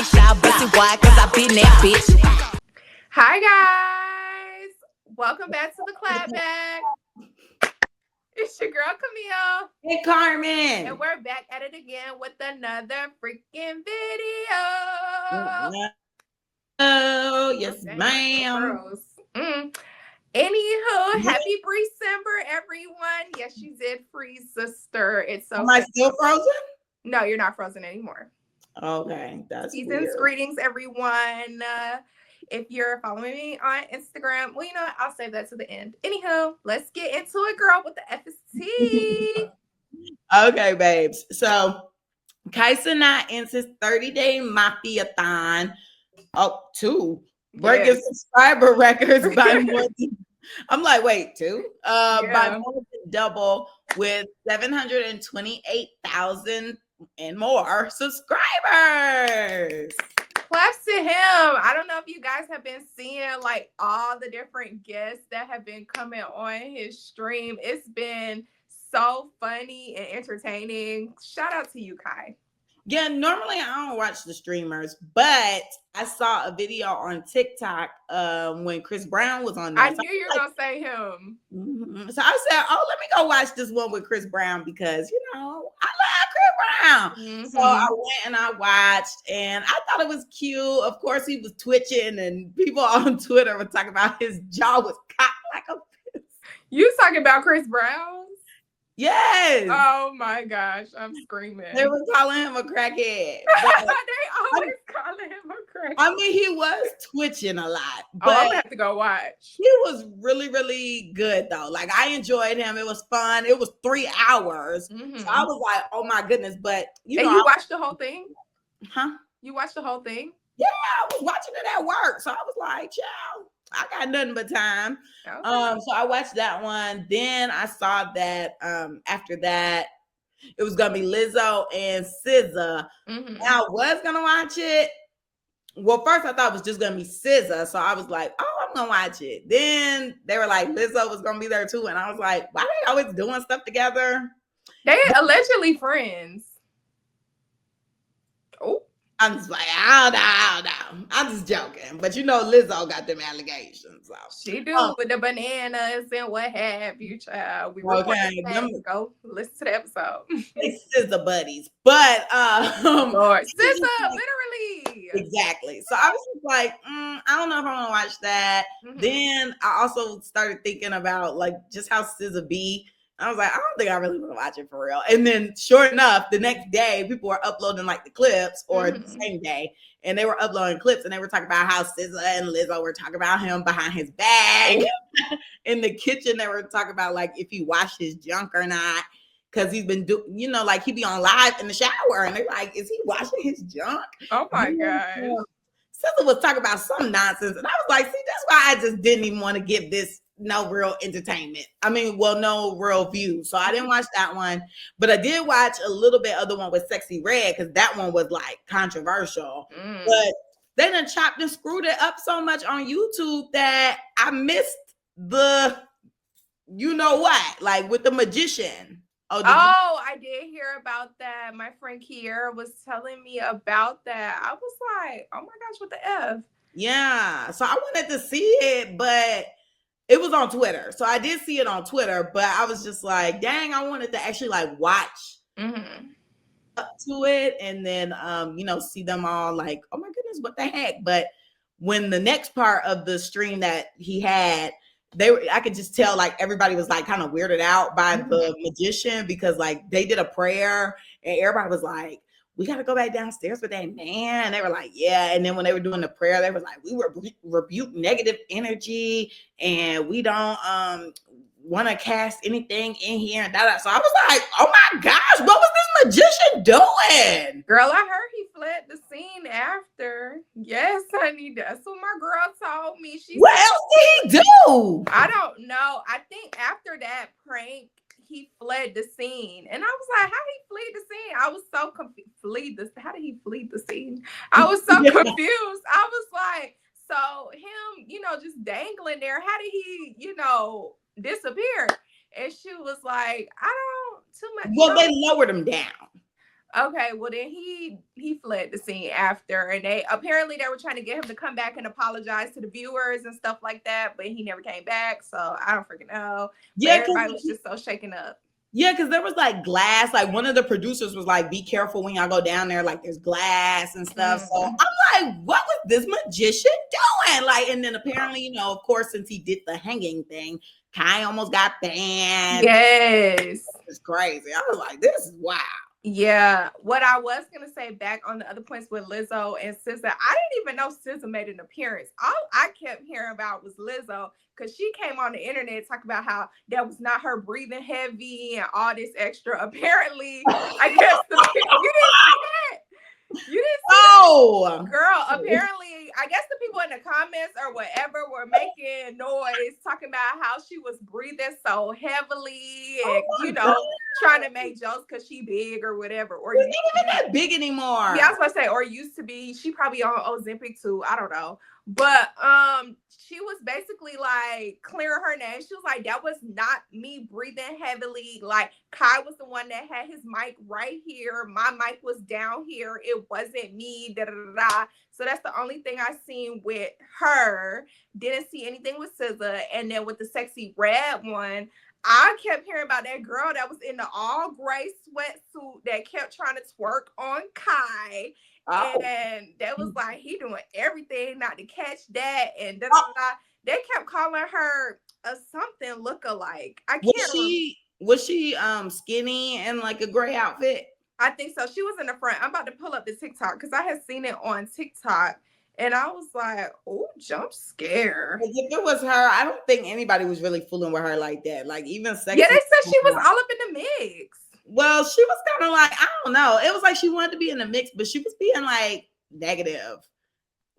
bitch, y'all pussy wide, cause I been that bitch. Hi guys, welcome back to the Clapback. It's your girl Camille. Hey Carmen. And we're back at it again with another freaking video. Oh, yes, ma'am. Anywho, happy December, everyone. Yes, you did freeze, sister. It's so. Am I still frozen? No, you're not frozen anymore. Okay, that's Season's weird. greetings, everyone. If you're following me on Instagram, well, you know what? I'll save that to the end. Anywho, let's get into it, girl, with the FST. Okay, babes. So, Cenat ends his 30-day mafia-thon. Oh, two. Breaking subscriber records by more than, I'm like, wait, two? By more than double with 728,000 and more subscribers. Claps to him. I don't know if you guys have been seeing like all the different guests that have been coming on his stream. It's been so funny and entertaining. Shout out to you, Kai. Yeah, normally I don't watch the streamers, but I saw a video on TikTok when Chris Brown was on there. I knew you were gonna say him. So I said, oh, let me go watch this one with Chris Brown because, you know, I love Chris Brown. So I went and I watched and I thought it was cute. Of course, he was twitching and people on Twitter were talking about his jaw was cocked like a fist. You talking about Chris Brown? Yes. Oh my gosh, I'm screaming. They were calling him a crackhead. They always calling him a crackhead. I mean, he was twitching a lot. But I'm gonna have to go watch. He was really, really good though. Like I enjoyed him. It was fun. It was 3 hours. So I was like, oh my goodness. But you know, you watched the whole thing? Huh? You watched the whole thing? Yeah, I was watching it at work. So I was like, child, I got nothing but time. Okay. So I watched that one. Then I saw that after that, it was gonna be Lizzo and SZA. I was gonna watch it. Well, first I thought it was just gonna be SZA, so I was like, "Oh, I'm gonna watch it." Then they were like, Lizzo was gonna be there too, and I was like, "Why are they always doing stuff together?" They allegedly friends. Oh. I'm just like, I don't know. I'm just joking. But you know, Lizzo got them allegations. So. She do with the bananas and what have you, child. We go listen to the episode. They SZA buddies. But Lord, SZA, literally. Exactly. So I was just like, I don't know if I want to watch that. Then I also started thinking about like just how SZA be. I was like, I don't think I really want to watch it for real. And then sure enough, the next day, people were uploading like the clips or the same day. And they were uploading clips and they were talking about how SZA and Lizzo were talking about him behind his back. In the kitchen, they were talking about like if he washed his junk or not. Because he's been doing, you know, like he be on live in the shower. And they're like, is he washing his junk? Oh my gosh. SZA was talking about some nonsense. And I was like, see, that's why I just didn't even want to give this no real entertainment. I mean, well, no real view. So I didn't watch that one, but I did watch a little bit of the one with Sexy Red because that one was like controversial. But they done chopped and screwed it up so much on YouTube that I missed the, you know what, like with the magician. I did hear about that. My friend Kiera was telling me about that. I was like, oh my gosh, what the F? Yeah. So I wanted to see it, but it was on Twitter. So I did see it on Twitter, but I was just like, dang, I wanted to actually like watch up to it and then, you know, see them all like, oh my goodness, what the heck? But when the next part of the stream that he had, I could just tell like everybody was like kind of weirded out by the magician because like they did a prayer and everybody was like, we got to go back downstairs with that man. And they were like, yeah. And then when they were doing the prayer, they were like, we rebuke negative energy and we don't want to cast anything in here. And that. So I was like, oh my gosh, what was this magician doing? Girl, I heard he fled the scene after. Yes, honey, that's what my girl told me. What else did he do? I don't know. I think after that prank, he fled the scene. And I was like, how did he flee the scene? I was so confused. How did he flee the scene? I was so confused. I was like, so him, you know, just dangling there, how did he, you know, disappear? And she was like, I don't too much. Well, they lowered him down. Okay, well then he fled the scene after, and they were trying to get him to come back and apologize to the viewers and stuff like that, but he never came back. So I don't freaking know. But Yeah, everybody was just so shaken up. Yeah, because there was like glass. Like one of the producers was like, "Be careful when y'all go down there. Like there's glass and stuff." So I'm like, "What was this magician doing?" Like, and then apparently, you know, of course, since he did the hanging thing, Kai almost got banned. Yes, it's crazy. I was like, "This is wild." Yeah, what I was gonna say back on the other points with Lizzo and SZA, I didn't even know SZA made an appearance. All I kept hearing about was Lizzo because she came on the internet talking about how that was not her breathing heavy and all this extra. Apparently, I guess you didn't see that. You didn't see that? Girl, apparently, I guess the people in the comments or whatever were making noise talking about how she was breathing so heavily and, trying to make jokes because she big or whatever. Or she's not even that big anymore. Yeah, I was going to say, or used to be. She probably on Ozempic too. I don't know. But she was basically like clearing her name. She was like, that was not me breathing heavily. Like Kai was the one that had his mic right here. My mic was down here. It wasn't me. Da, da, da, da. So that's the only thing I seen with her. Didn't see anything with SZA. And then with the Sexy Red one, I kept hearing about that girl that was in the all gray sweatsuit that kept trying to twerk on Kai. And that was like, he doing everything not to catch that. And da, da, da. They kept calling her a something look-alike. I can't. Was she skinny and like a gray outfit? I think so. She was in the front. I'm about to pull up the TikTok because I had seen it on TikTok. And I was like, oh, jump scare. If it was her, I don't think anybody was really fooling with her like that. Like even Sexy. Yeah, they said she was all up in the mix. Well, she was kind of like, I don't know. It was like she wanted to be in the mix, but she was being like negative.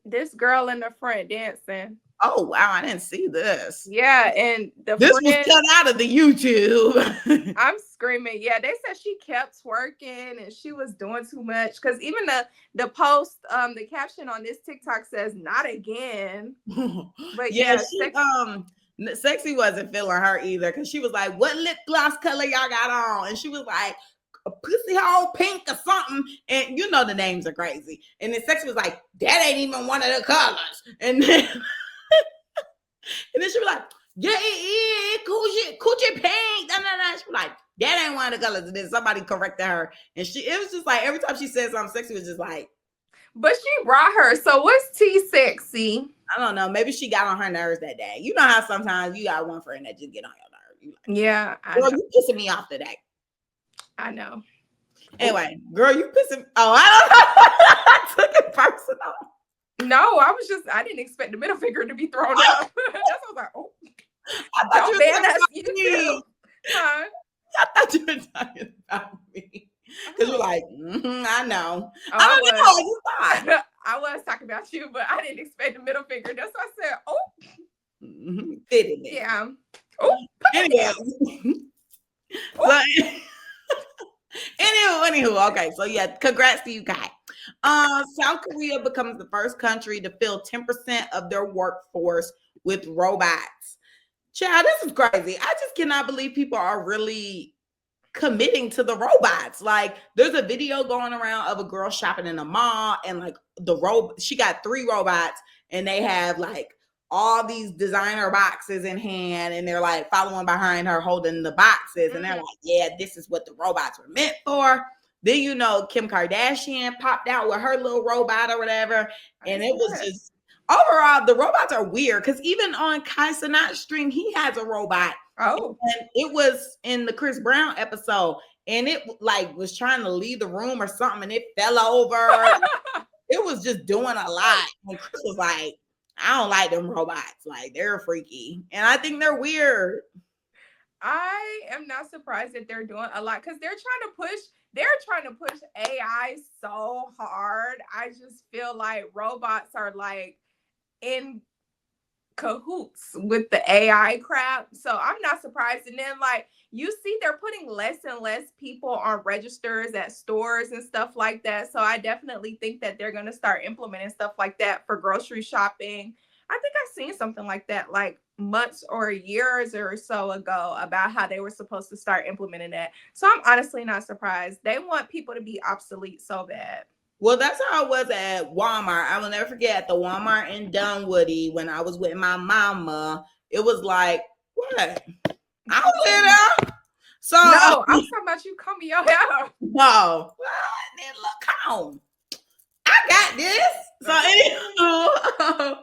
This girl in the front dancing. Oh, wow. I didn't see this. Yeah. And this was cut out of the YouTube. I'm screaming. Yeah. They said she kept twerking and she was doing too much. Because even the post, the caption on this TikTok says, not again. But yeah, Sexy wasn't feeling her either because she was like, what lip gloss color y'all got on? And she was like, a pussy hole pink or something. And you know the names are crazy. And then Sexy was like, that ain't even one of the colors. And then she was like, yeah, coochie pink. She was like, that ain't one of the colors. And then somebody corrected her. And it was just like, every time she said something, Sexy was just like. But she brought her. So what's Sexy? I don't know. Maybe she got on her nerves that day. You know how sometimes you got one friend that just get on your nerves. Like, yeah. Girl, you pissing me off today. I know. Anyway, girl, you pissing. Oh, I don't know. I took it personal. No, I didn't expect the middle finger to be thrown up. That's what I was like, oh. I thought you were talking about me. Huh? I thought you were talking about me. Because you're like, I know. Oh, I don't know. You thought. I was talking about you, but I didn't expect the middle finger. That's why I said, oh. Fitted me. Yeah. Oh, anyway. Anywho, okay. So yeah, congrats to you guys. South Korea becomes the first country to fill 10% of their workforce with robots. Child, this is crazy. I just cannot believe people are really committing to the robots. Like there's a video going around of a girl shopping in a mall and like she got 3 robots and they have like all these designer boxes in hand and they're like following behind her holding the boxes and they're like, yeah, this is what the robots were meant for. Then Kim Kardashian popped out with her little robot or whatever, and it was just overall the robots are weird because even on Cenat's stream he has a robot. Oh, and it was in the Chris Brown episode, and it like was trying to leave the room or something, and it fell over. It was just doing a lot, and Chris was like, I don't like them robots. Like they're freaky, and I think they're weird. I am not surprised that they're doing a lot because they're trying to push AI so hard. I just feel like robots are like in cahoots with the AI crap. So I'm not surprised. And then like you see they're putting less and less people on registers at stores and stuff like that. So I definitely think that they're going to start implementing stuff like that for grocery shopping. I think I've seen something like that like months or years or so ago about how they were supposed to start implementing that. So I'm honestly not surprised. They want people to be obsolete so bad. Well, that's how it was at Walmart. I will never forget at the Walmart in Dunwoody when I was with my mama. It was like, what? I was in there. So no, I'm talking about you combing your hair. No. Well, then look home. I got this. So anywho,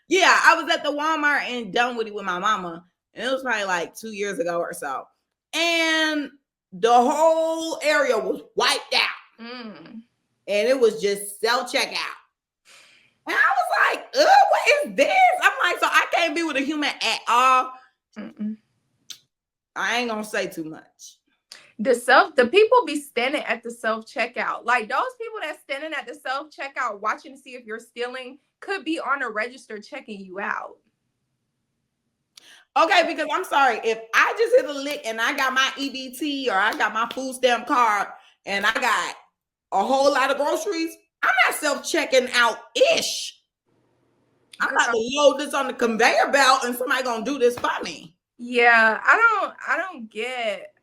yeah, I was at the Walmart in Dunwoody with my mama, and it was probably like 2 years ago or so. And the whole area was wiped out. And it was just self-checkout. And I was like, what is this? I'm like, so I can't be with a human at all. I ain't gonna say too much. The people be standing at the self-checkout. Like those people that's standing at the self-checkout watching to see if you're stealing could be on a register checking you out. Okay, because I'm sorry, if I just hit a lick and I got my EBT or I got my food stamp card and I got a whole lot of groceries, I'm not self-checking out-ish. I'm about to load this on the conveyor belt and somebody gonna do this for me. Yeah, I don't get.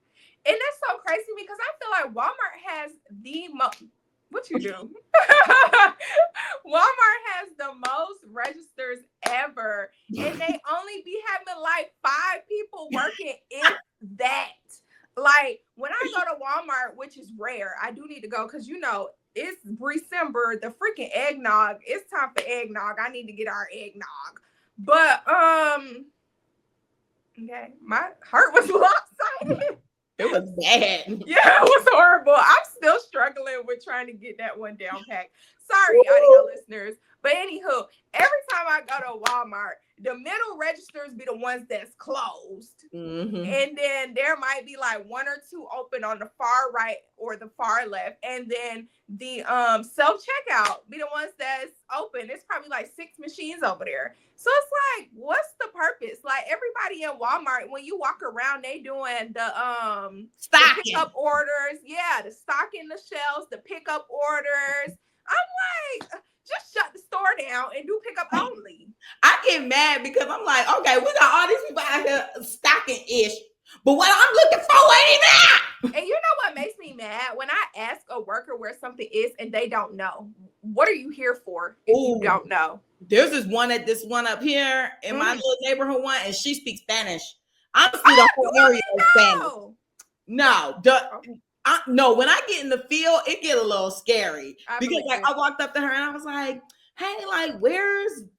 And that's so crazy because I feel like Walmart has the most. What you do? Walmart has the most registers ever, and they only be having like 5 people working. If that, like when I go to Walmart, which is rare, I do need to go because it's December. The freaking eggnog. It's time for eggnog. I need to get our eggnog. But okay, my heart was lopsided. It was bad. Yeah, it was horrible. I'm still struggling with trying to get that one down packed. Sorry, audio listeners. But anywho, every time I go to Walmart, the middle registers be the ones that's closed. And then there might be like 1 or 2 open on the far right or the far left. And then the self-checkout be the ones that's open. It's probably like 6 machines over there. So it's like, what's the purpose? Like everybody in Walmart, when you walk around, they doing the pickup orders. Yeah, the stocking the shelves, the pickup orders. I'm like, just shut the store down and do pickup only. I get mad because I'm like, okay, we got all these people out here stocking-ish, but what I'm looking for ain't that. And you know what makes me mad? When I ask a worker where something is and they don't know. What are you here for if you don't know? There's this one up here in my little neighborhood one, and she speaks Spanish. Honestly, the whole area is Spanish. No, when I get in the field, it get a little scary because like I walked up to her and I was like, hey, like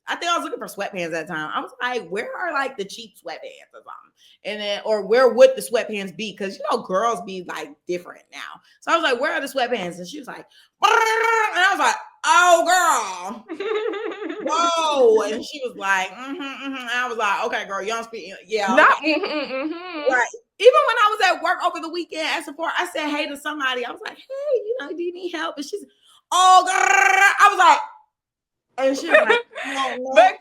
I think I was looking for sweatpants at that time. I was like, where are like the cheap sweatpants or something? And then, or where would the sweatpants be? Because, girls be like different now. So I was like, where are the sweatpants? And she was like, and I was like, oh, girl. Whoa. And she was like, And I was like, okay, girl, you don't speak. Yeah. Okay. Right. Even when I was at work over the weekend at support, I said, hey to somebody. I was like, hey, do you need help? And she's, oh, girl. I was like, and she was like, no. But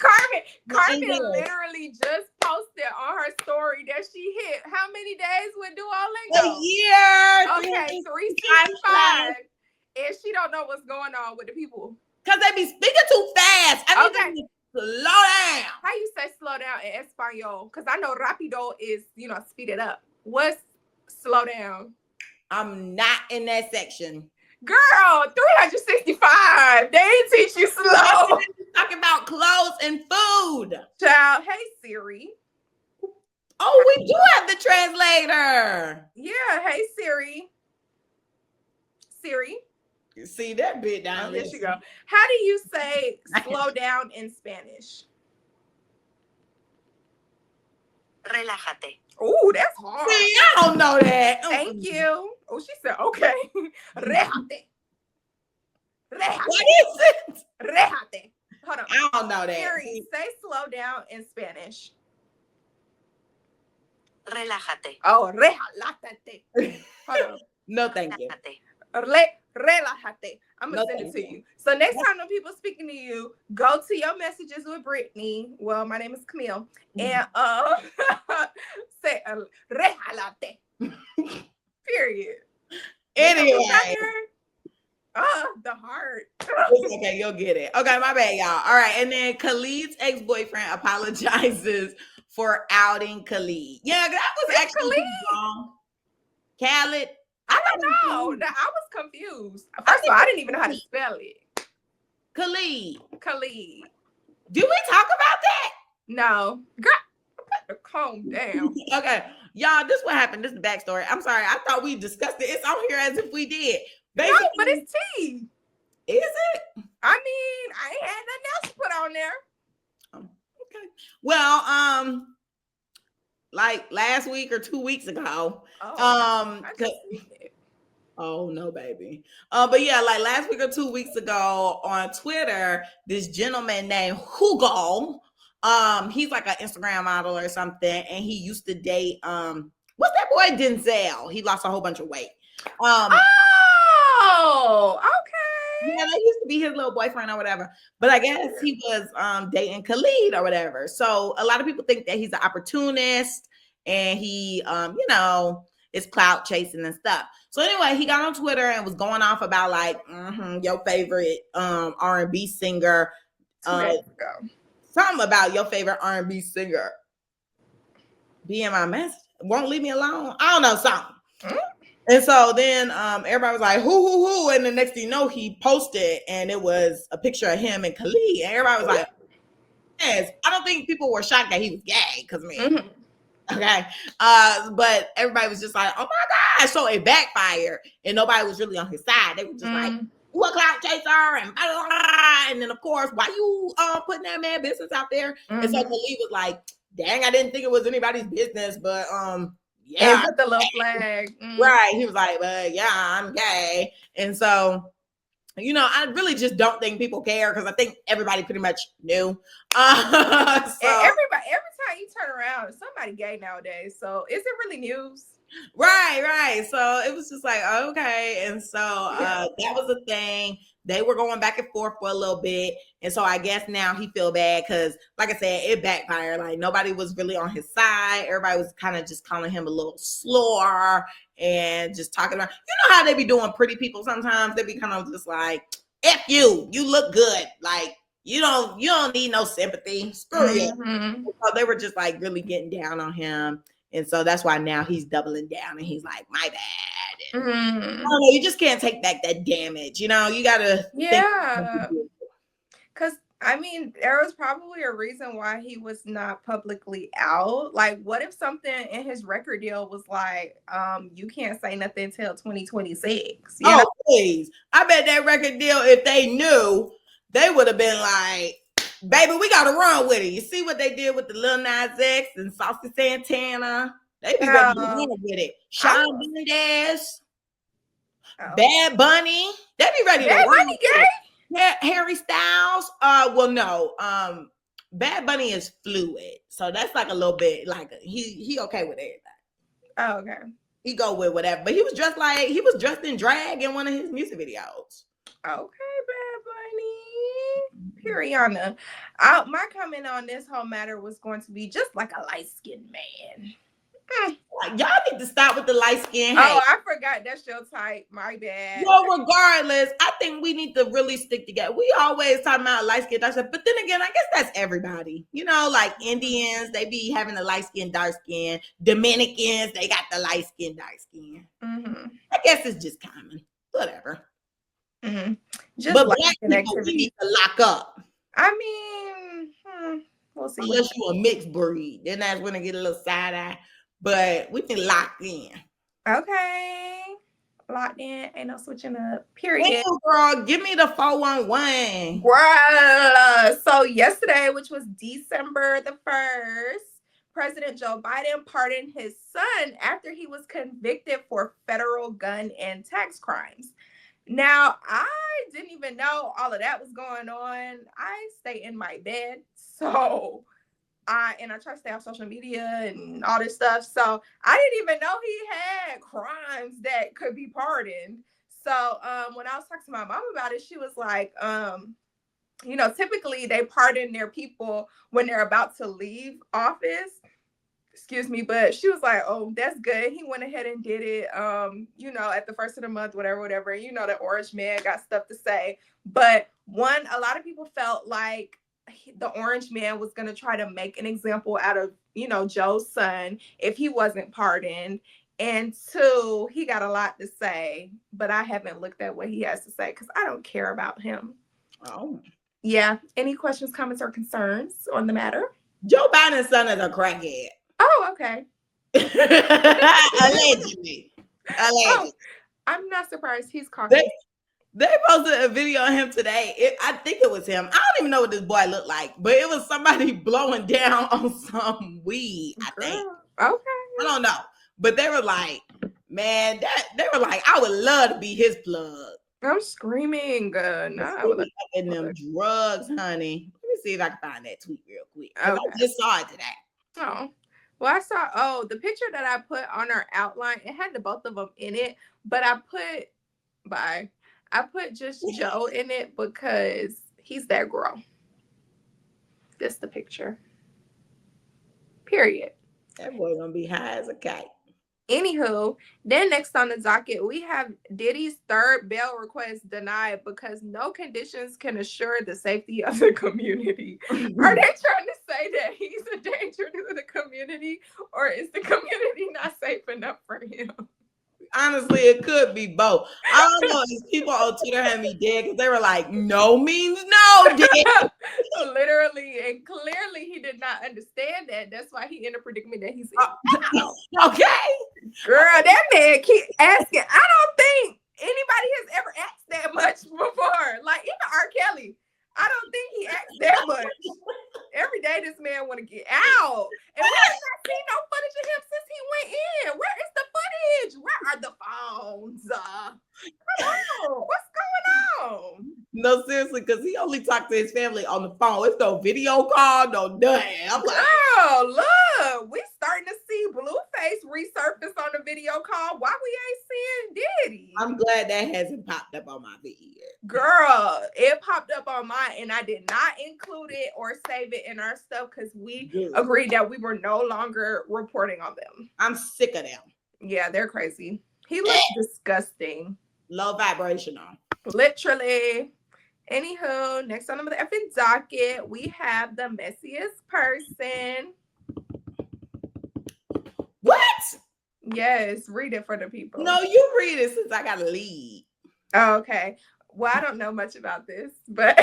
Carmen literally just posted on her story that she hit how many days with Duolingo? A year. Okay, 365. And she don't know what's going on with the people. Because they be speaking too fast. I mean, slow down. How you say slow down in Espanol? Because I know rapido is, speed it up. What's slow down? I'm not in that section. Girl, 365. They ain't teach you slow. Talking about clothes and food. Child, hey Siri. Oh, we do have the translator. Yeah, hey Siri. Siri. You see that bit down there. There you go. How do you say slow down in Spanish? Relájate. Oh, that's hard. See, I don't know that. Thank you. Oh, she said, okay. Relájate. What is it? Relájate. Hold on. I don't know that. Siri, say slow down in Spanish. Relájate. Oh, relájate. Hold on. No, thank you. Relájate. I'm going to send it to you. So next time when people speaking to you, go to your messages with Brittany. Well, my name is Camille. And say relájate. Period. Anyway. The heart. Okay, you'll get it. Okay, my bad, y'all. All right. And then Khalid's ex-boyfriend apologizes for outing Khalid. Yeah, that was actually wrong. Khaled. I don't know. I was confused. First of all, I didn't even know how to spell it. Khalid. Did we talk about that? No. Girl, calm down. Okay. Y'all, this is what happened. This is the backstory. I'm sorry. I thought we discussed it. It's on here as if we did. Basically, no, but it's tea. Is it? I mean, I ain't had nothing else to put on there. Okay. Well, like last week or 2 weeks ago. Oh no, baby. But yeah, like last week or 2 weeks ago on Twitter, this gentleman named Hugo, he's like an Instagram model or something, and he used to date what's that boy Denzel? He lost a whole bunch of weight. Oh, okay. Yeah, that used to be his little boyfriend or whatever. But I guess he was dating Khalid or whatever. So a lot of people think that he's an opportunist and he is clout chasing and stuff. So anyway, he got on Twitter and was going off about like your favorite R&B singer. Something about your favorite R&B singer. Be in my message. Won't leave me alone. I don't know, something. Mm-hmm. And so then everybody was like, who? And the next thing you know, he posted and it was a picture of him and Khalid. And everybody was like, yes. I don't think people were shocked that he was gay because okay. But everybody was just like, oh my God. So it backfired and nobody was really on his side. They were just like, what clout chaser and blah, blah, blah. And then of course, why you putting that man business out there? And so Khalid was like, dang, I didn't think it was anybody's business, but yeah, and put the little flag. Right. He was like, but yeah, I'm gay. And so, I really just don't think people care because I think everybody pretty much knew. And every time you turn around, somebody gay nowadays. So is it really news? Right. So it was just like, okay. And so that was the thing. They were going back and forth for a little bit. And so I guess now he feel bad because, like I said, it backfired. Like nobody was really on his side. Everybody was kind of just calling him a little slur and just talking about, how they be doing pretty people sometimes. They be kind of just like, F you look good. Like, you don't need no sympathy. Screw you. So they were just like really getting down on him. And so that's why now he's doubling down and he's like, my bad. You just can't take back that damage. You gotta because I mean there was probably a reason why he was not publicly out. Like what if something in his record deal was like you can't say nothing until 2026? Please. I bet that record deal, if they knew, they would have been like, baby, we gotta run with it. You see what they did with the Lil Nas X and Saucy Santana? They be ready to run with it. Shawn Mendes, Bad Bunny. They be ready to run with it. Yeah, Harry Styles. Well, no. Bad Bunny is fluid, so that's like a little bit like he okay with everything. Oh, okay. He go with whatever, but he was dressed in drag in one of his music videos. Okay, Bad Bunny. Periana. My comment on this whole matter was going to be just like a light-skinned man. Y'all need to stop with the light skin. Oh, I forgot that's your type. My bad. Well, regardless, I think we need to really stick together. We always talk about light skin, dark skin, but then again, I guess that's everybody. Like Indians, they be having the light skin, dark skin. Dominicans, they got the light skin, dark skin. I guess it's just common. Whatever. Just but black people, we need to lock up. I mean, we'll see. Unless you a mixed breed, then that's when I get a little side eye. But we can lock in. Okay. Locked in. Ain't no switching up. Period. Thank you, girl. Give me the 411. Girl. So yesterday, which was December the 1st, President Joe Biden pardoned his son after he was convicted for federal gun and tax crimes. Now, I didn't even know all of that was going on. I stay in my bed. So I try to stay off social media and all this stuff. So I didn't even know he had crimes that could be pardoned. So when I was talking to my mom about it, she was like, typically they pardon their people when they're about to leave office. Excuse me, but she was like, oh, that's good. He went ahead and did it, at the first of the month, whatever. The orange man got stuff to say. But a lot of people felt like the orange man was going to try to make an example out of, Joe's son if he wasn't pardoned. And 2, he got a lot to say, but I haven't looked at what he has to say because I don't care about him. Oh. Yeah. Any questions, comments, or concerns on the matter? Joe Biden's son is a crackhead. Oh, okay. Allegedly. Oh, I'm not surprised he's Caucasian. They posted a video of him today. I think it was him. I don't even know what this boy looked like, but it was somebody blowing down on some weed, I think. Okay. I don't know. But they were like, man, they were like, I would love to be his plug. I'm screaming. No, in them drugs, honey. Let me see if I can find that tweet real quick. Okay. I just saw it today. Oh. Well, I saw, the picture that I put on our outline, it had the both of them in it, but I put just Joe in it because he's that girl. This the picture. Period. That boy gonna be high as a kite. Anywho, then next on the docket, we have Diddy's third bail request denied because no conditions can assure the safety of the community. Are they trying to say that he's a danger to the community, or is the community not safe enough for him? Honestly, it could be both. I don't know. These people on Twitter had me dead because they were like, no means no, Diddy. Literally and clearly he did not understand that. That's why he in a predicament that he's in. Okay. Girl, that man keep asking. I don't think anybody has ever asked that much before. Like even R. Kelly, I don't think he asked that much. Every day this man want to get out. And we have not seen no footage of him since he went in. Where is the footage? Where are the phones? Come on. What's going on? No, seriously, because he only talked to his family on the phone. It's no video call, no nothing. I'm like, girl, look, we starting to see Blueface resurface on the video call. Why we ain't seeing Diddy? I'm glad that hasn't popped up on my feed. Girl, it popped up on mine and I did not include it or save it in our stuff because we agreed that we were no longer reporting on them. I'm sick of them. Yeah, they're crazy. He looks disgusting. Low vibrational. Literally. Anywho, next on the effing docket, we have the Messiest Person. What? Yes, read it for the people. No, you read it since I got to lead. Oh, okay. Well, I don't know much about this, but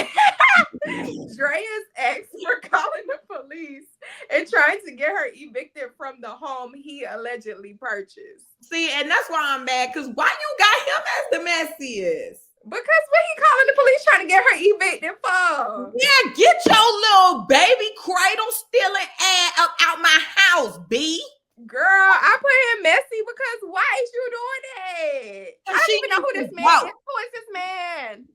Draya's ex for calling the police and trying to get her evicted from the home he allegedly purchased. See, and that's why I'm mad, because why you got him as the messiest? Because what he calling the police trying to get her evicted for? Yeah, get your little baby cradle stealing ass up out my house, B. Girl, I put him messy because why is you doing that? I don't even know who this man is. Who is this man?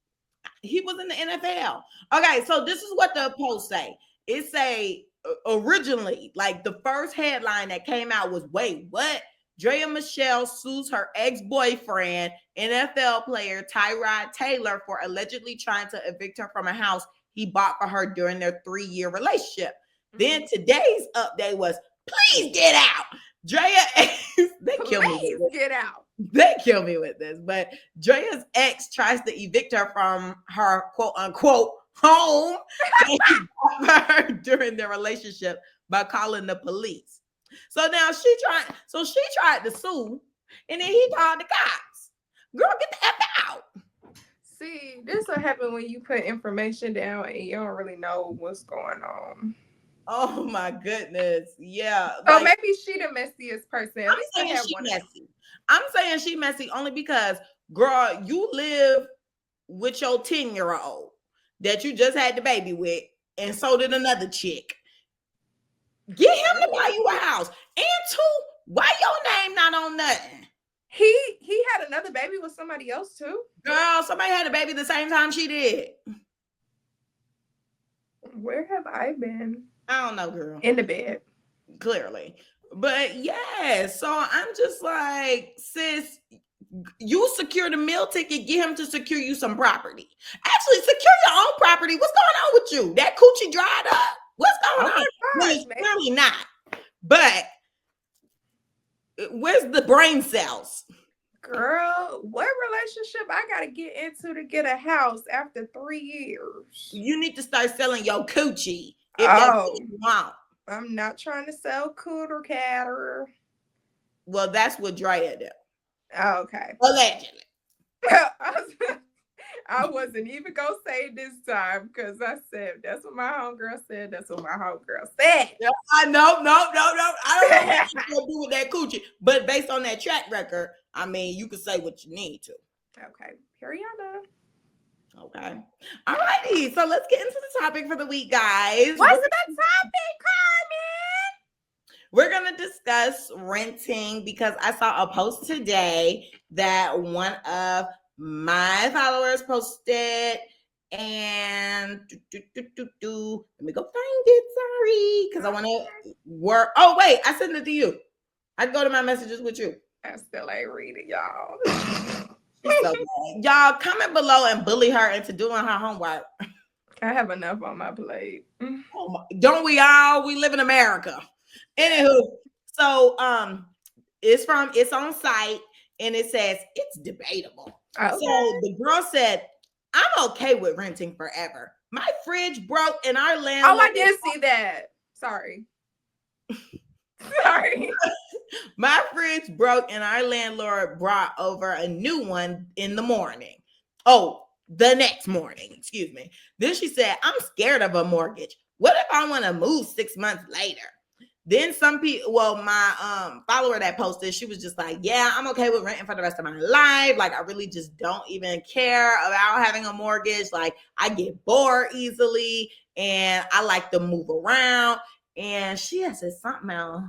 He was in the NFL. Okay, so this is what the post say. It say originally, like the first headline that came out was, wait, what? Draya Michelle sues her ex-boyfriend, NFL player Tyrod Taylor, for allegedly trying to evict her from a house he bought for her during their 3-year relationship. Mm-hmm. Then today's update was, please get out. Draya, they kill me. Get out. They kill me with this. But Draya's ex tries to evict her from her quote unquote home her during their relationship by calling the police. So now she tried to sue, and then he called the cops. Girl, get the F out. See, this will happen when you put information down and you don't really know what's going on. Oh my goodness. Yeah. So maybe she the messiest person. I'm saying she messy. I'm saying she messy only because, girl, you live with your 10-year-old that you just had the baby with, and so did another chick. Get him to buy you a house. And 2, why your name not on nothing? He had another baby with somebody else too? Girl, somebody had a baby the same time she did. Where have I been? I don't know, girl. In the bed. Clearly. But yeah, so I'm just like, sis, you secure the meal ticket, get him to secure you some property. Actually, secure your own property. What's going on with you? That coochie dried up? What's going on? Well, it's clearly not. But where's the brain cells? Girl, what relationship I gotta get into to get a house after 3 years? You need to start selling your coochie if that's what you want. I'm not trying to sell cooter catter. Well, that's what Draya did. Oh, okay. Allegedly. I wasn't even gonna say this time because I said that's what my homegirl said. That's what my homegirl said. No. I don't know what you're gonna do with that coochie, but based on that track record, I mean, you can say what you need to. Okay, Periana. Okay. All righty. So let's get into the topic for the week, guys. What's the topic, Carmen? We're going to discuss renting because I saw a post today that one of my followers posted, and let me go find it. Sorry, because I want to work. Oh, wait, I sent it to you. I'd go to my messages with you. I still ain't reading, y'all. So y'all comment below and bully her into doing her homework. I have enough on my plate. Don't we all? We live in America. Anywho, so it's on site and it says it's debatable. Okay. So the girl said, I'm okay with renting forever. My fridge broke and our landlord. Oh, I did see that. Sorry. My fridge broke and our landlord brought over a new one in the morning. Oh, the next morning, excuse me. Then she said, I'm scared of a mortgage. What if I want to move 6 months later? Then some people, well, my follower that posted, she was just like, yeah, I'm okay with renting for the rest of my life. Like, I really just don't even care about having a mortgage. Like, I get bored easily and I like to move around. And she has said something else.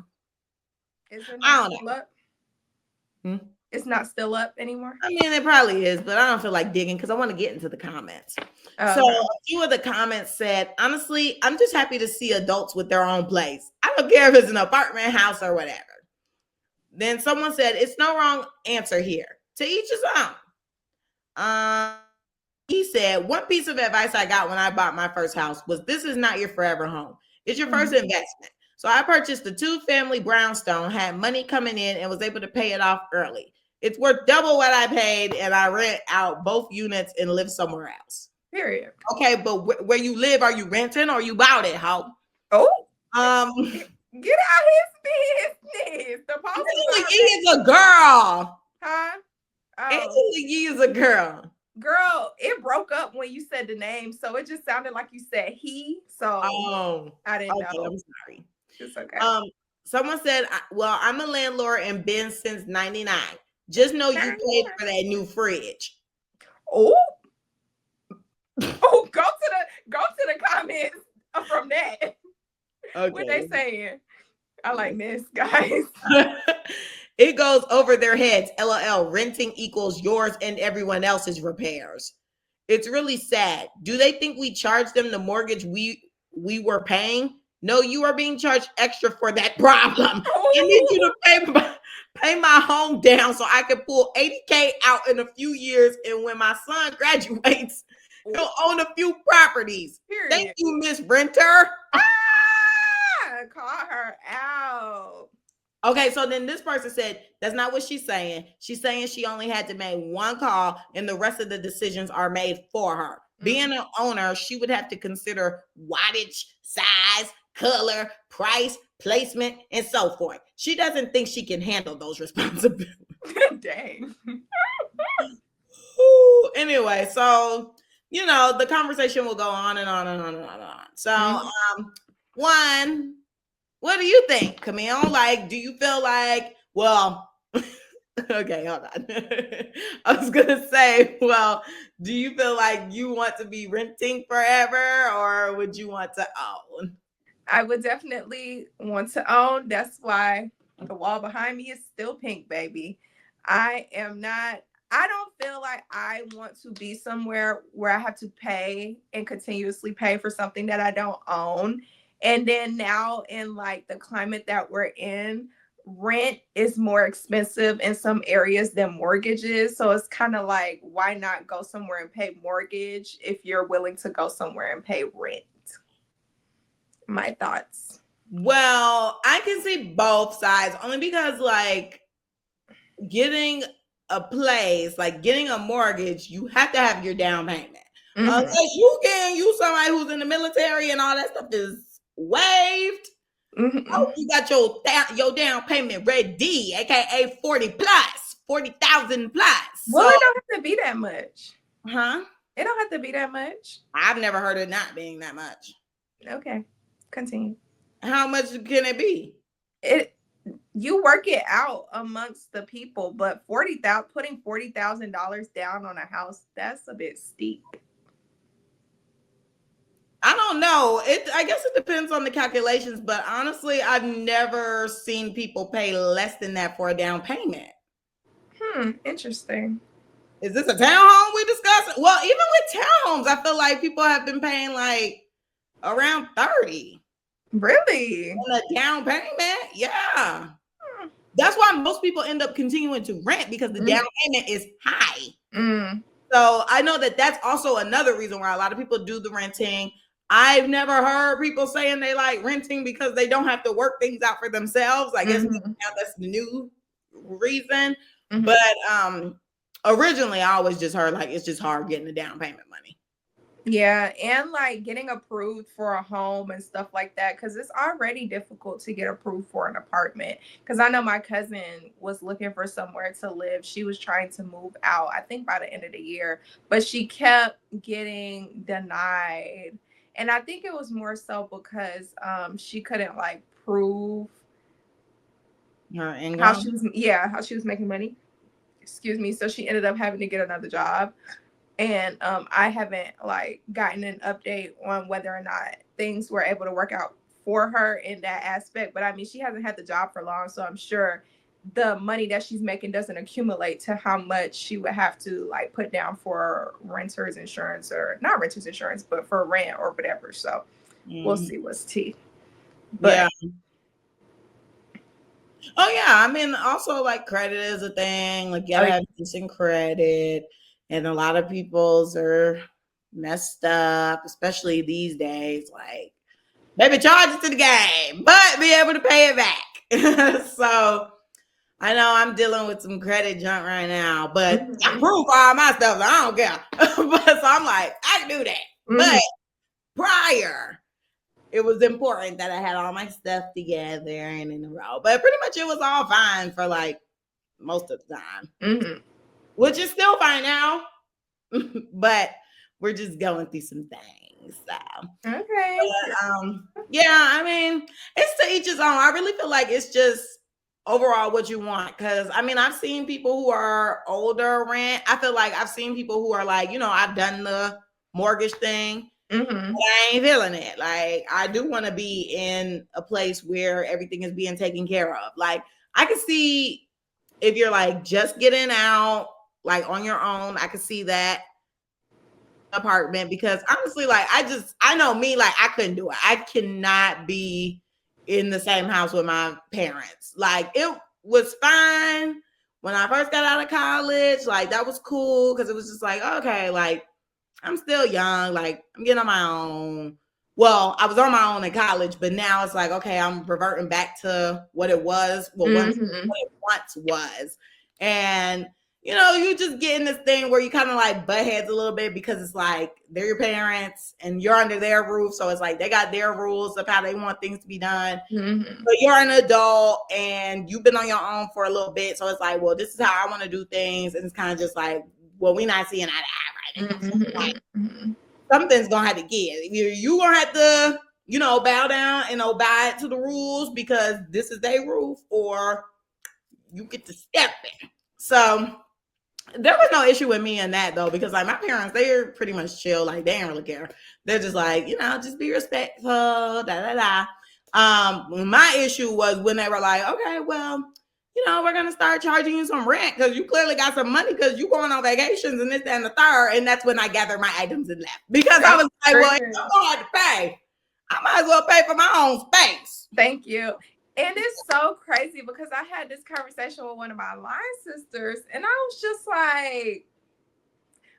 Is it not still up? It's not still up anymore? I mean, it probably is, but I don't feel like digging because I want to get into the comments. Oh, so okay. A few of the comments said, honestly, I'm just happy to see adults with their own place. I don't care if it's an apartment, house, or whatever. Then someone said, it's no wrong answer here. To each his own. He said, one piece of advice I got when I bought my first house was, this is not your forever home. It's your first investment. So I purchased a 2-family brownstone, had money coming in, and was able to pay it off early. It's worth double what I paid, and I rent out both units and live somewhere else. Period. Okay, but where you live, are you renting or you bought it, ho? Oh. Get out his business. Angela Yee is a girl. Huh? Oh. Angela Yee is a girl. Girl, it broke up when you said the name, so it just sounded like you said he. So I didn't know. I'm sorry. It's okay. Someone said, well, I'm a landlord and been since 99. Just know you paid for that new fridge. Oh, go to the comments from that. Okay. What they saying? I like this, guys. It goes over their heads. LOL. Renting equals yours and everyone else's repairs. It's really sad. Do they think we charged them the mortgage we were paying? No, you are being charged extra for that problem. I need you to pay my home down so I can pull $80K out in a few years. And when my son graduates, he'll own a few properties. Period. Thank you, Miss Renter. Call her out. Okay, so then this person said, that's not what she's saying. She's saying she only had to make one call and the rest of the decisions are made for her. Mm-hmm. Being an owner, she would have to consider wattage, size, color, price, placement, and so forth. She doesn't think she can handle those responsibilities. Dang. Anyway, so, the conversation will go on and on and on and on and on. So, one, what do you think, Camille? Like, do you feel like, well, okay, hold on. I was going to say, well, do you feel like you want to be renting forever or would you want to own? I would definitely want to own. That's why the wall behind me is still pink, baby. I don't feel like I want to be somewhere where I have to pay and continuously pay for something that I don't own. And then now in like the climate that we're in, rent is more expensive in some areas than mortgages. So it's kind of like, why not go somewhere and pay mortgage if you're willing to go somewhere and pay rent? My thoughts. Well, I can see both sides only because like getting a place, like getting a mortgage, you have to have your down payment. Mm-hmm. Unless you somebody who's in the military and all that stuff is waived. Mm-hmm. Oh, you got your down payment ready, aka 40,000 plus. Well, it don't have to be that much. Huh? It don't have to be that much. I've never heard it not being that much. Okay, continue. How much can it be? You work it out amongst the people, but putting $40,000 down on a house, that's a bit steep. I don't know. I guess it depends on the calculations, but honestly, I've never seen people pay less than that for a down payment. Interesting. Is this a townhome we discussing? Well, even with townhomes, I feel like people have been paying like around 30. Really? On a down payment? Yeah. That's why most people end up continuing to rent, because the down payment is high. So I know that that's also another reason why a lot of people do the renting. I've never heard people saying they like renting because they don't have to work things out for themselves. I guess now that's the new reason. But originally I always just heard like it's just hard getting the down payment money. Yeah, and like getting approved for a home and stuff like that, because it's already difficult to get approved for an apartment. Because I know my cousin was looking for somewhere to live. She was trying to move out, I think by the end of the year, but she kept getting denied. And I think it was more so because she couldn't like prove her income, how she was making money. Excuse me. So she ended up having to get another job. And I haven't like gotten an update on whether or not things were able to work out for her in that aspect. But I mean, she hasn't had the job for long, so I'm sure the money that she's making doesn't accumulate to how much she would have to like put down for renter's insurance, or not renter's insurance, but for rent or whatever. So we'll see what's tea. But yeah. Oh yeah, I mean, also like credit is a thing. Like you gotta have decent credit, and a lot of people's are messed up, especially these days. Like, maybe charge it to the game, but be able to pay it back. So I know I'm dealing with some credit junk right now, but I prove all my stuff, so I don't care. But so I'm like, I can do that. But prior, it was important that I had all my stuff together and in a row. But pretty much it was all fine for like most of the time, which is still fine now. But we're just going through some things. So okay. But, yeah, I mean, it's to each his own. I really feel like it's just overall what you want. Because I mean, I've seen people who are older rent. I feel like I've seen people who are like, you know, I've done the mortgage thing. But I ain't feeling it. Like, I do want to be in a place where everything is being taken care of. Like, I can see if you're like just getting out, like on your own, I could see that apartment, because honestly, like I know me, like I couldn't do it. I cannot be in the same house with my parents. Like, it was fine when I first got out of college. Like, that was cool because it was just like, okay, like I'm still young, like I'm getting on my own. Well, I was on my own in college, but now it's like, okay, I'm reverting back to what it was, what it once was. And you know, you just get in this thing where you kind of like butt heads a little bit, because it's like they're your parents and you're under their roof. So it's like they got their rules of how they want things to be done. But you're an adult and you've been on your own for a little bit. So it's like, well, this is how I want to do things. And it's kind of just like, well, we're not seeing eye to eye right now. So like, something's going to have to give. You're going to have to, you know, bow down and obey to the rules because this is their roof, or you get to step in. So there was no issue with me in that though, because like my parents, they're pretty much chill. Like, they ain't really care. They're just like, you know, just be respectful, My issue was when they were like, okay, well, you know, we're gonna start charging you some rent because you clearly got some money because you going on vacations and this, that, and the third. And that's when I gathered my items and left, because I was like, well, if I'm gonna have to pay, I might as well pay for my own space. Thank you. And it's so crazy because I had this conversation with one of my line sisters, and I was just like,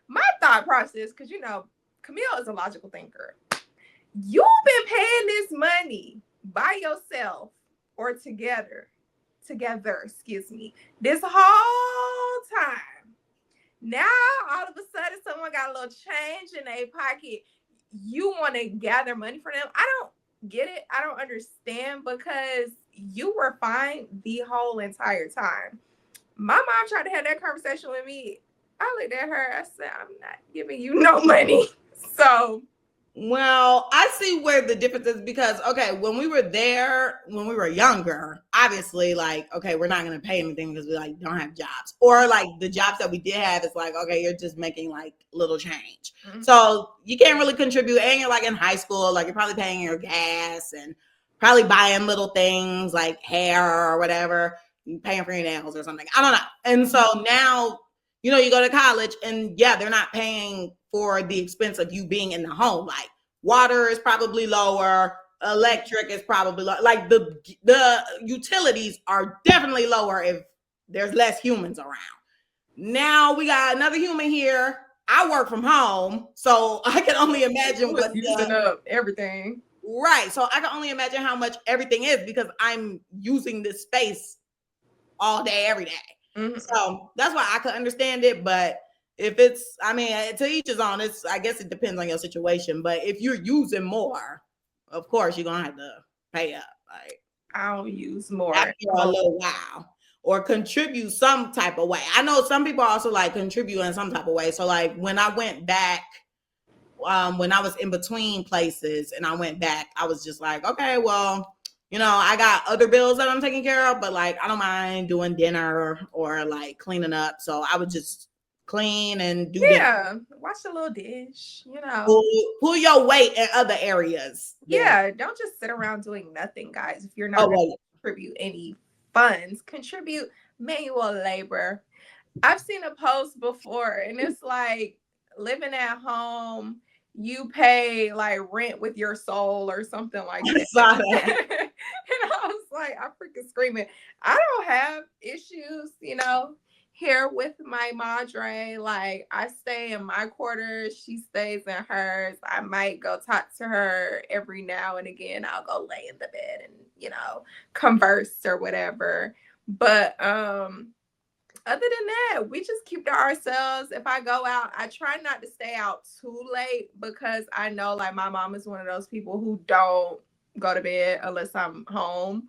my thought process, because, you know, Camille is a logical thinker. You've been paying this money by yourself or together together, excuse me, this whole time. Now, all of a sudden, someone got a little change in their pocket. You want to gather money for them. I don't get it. I don't understand, because you were fine the whole entire time. My mom tried to have that conversation with me. I looked at her. I said, I'm not giving you no money. So, well, I see where the difference is, because, okay, when we were there, when we were younger, obviously, like, okay, we're not going to pay anything because we, like, don't have jobs. Or, like, the jobs that we did have is like, okay, you're just making, like, little change. Mm-hmm. So you can't really contribute. And you're, like, in high school, like, you're probably paying your gas and probably buying little things like hair or whatever, paying for your nails or something. I don't know. And so now, you know, you go to college and yeah, they're not paying for the expense of you being in the home. Like, water is probably lower, electric is probably lower. Like, the utilities are definitely lower if there's less humans around. Now we got another human here. I work from home, so I can only imagine what's using up everything. Right. So I can only imagine how much everything is, because I'm using this space all day, every day. Mm-hmm. So that's why I could understand it. But if it's, I mean, to each his own, I guess it depends on your situation. But if you're using more, of course, you're going to have to pay up. Like, I don't use more after a little while, or contribute some type of way. I know some people also like contribute in some type of way. So like when I went back, when I was in between places and I went back, I was just like, okay, well, you know, I got other bills that I'm taking care of, but like, I don't mind doing dinner or like cleaning up. So I would just clean and do dinner. Wash a little dish, you know. Pull your weight in other areas. Yeah, don't just sit around doing nothing, guys. If you're not going to contribute any funds, contribute manual labor. I've seen a post before, and it's like, living at home, you pay like rent with your soul or something like that. And I was like, I freaking screaming. I don't have issues, you know, here with my madre. Like, I stay in my quarters, she stays in hers. I might go talk to her every now and again. I'll go lay in the bed and, you know, converse or whatever. But other than that, we just keep to ourselves. If I go out, I try not to stay out too late, because I know, like, my mom is one of those people who don't go to bed unless I'm home.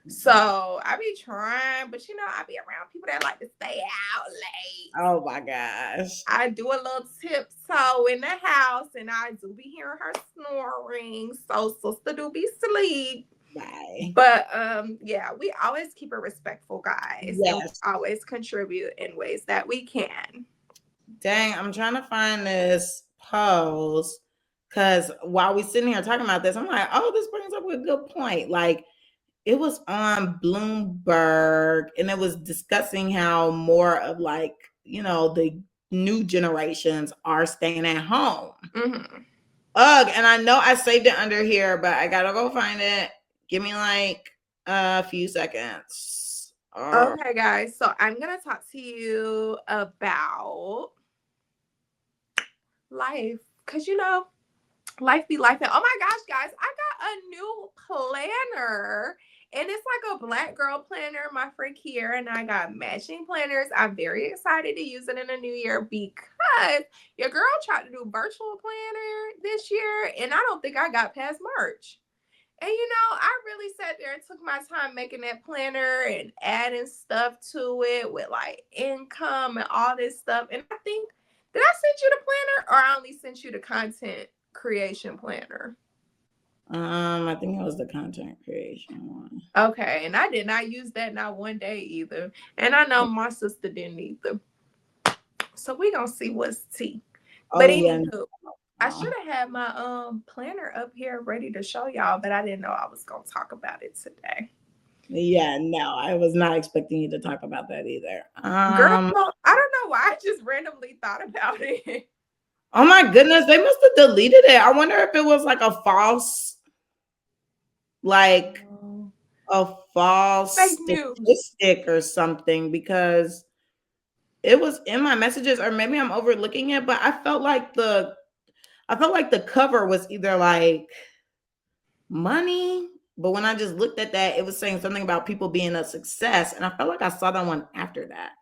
So I be trying, but, you know, I be around people that like to stay out late. Oh my gosh. I do a little tiptoe in the house, and I do be hearing her snoring. So sister do be asleep. Bye. But yeah, we always keep it respectful, guys. Yes. And we always contribute in ways that we can. Dang, I'm trying to find this post, because while we sitting here talking about this, I'm like, oh, this brings up a good point. Like, it was on Bloomberg, and it was discussing how more of, like, you know, the new generations are staying at home. Mm-hmm. Ugh, and I know I saved it under here, but I gotta go find it. Give me like a few seconds. Okay, guys. So I'm going to talk to you about life. Because, you know, life be life. And oh my gosh, guys, I got a new planner. And it's like a Black girl planner. My friend Kiera and I got matching planners. I'm very excited to use it in the new year, because your girl tried to do virtual planner this year, and I don't think I got past March. And, you know, I really sat there and took my time making that planner and adding stuff to it with like income and all this stuff. And I think, did I send you the planner, or I only sent you the content creation planner? I think it was the content creation one. Okay. And I did not use that not one day either. And I know my sister didn't either. So we're going to see what's tea. But anywho, I should have had my planner up here ready to show y'all, but I didn't know I was going to talk about it today. Yeah, no, I was not expecting you to talk about that either. Girl, I don't know why. I just randomly thought about it. Oh my goodness, they must have deleted it. I wonder if it was like a false, statistic or something, because it was in my messages, or maybe I'm overlooking it, but I felt like the cover was either like money But when I just looked at that, it was saying something about people being a success. And I felt like I saw that one after that.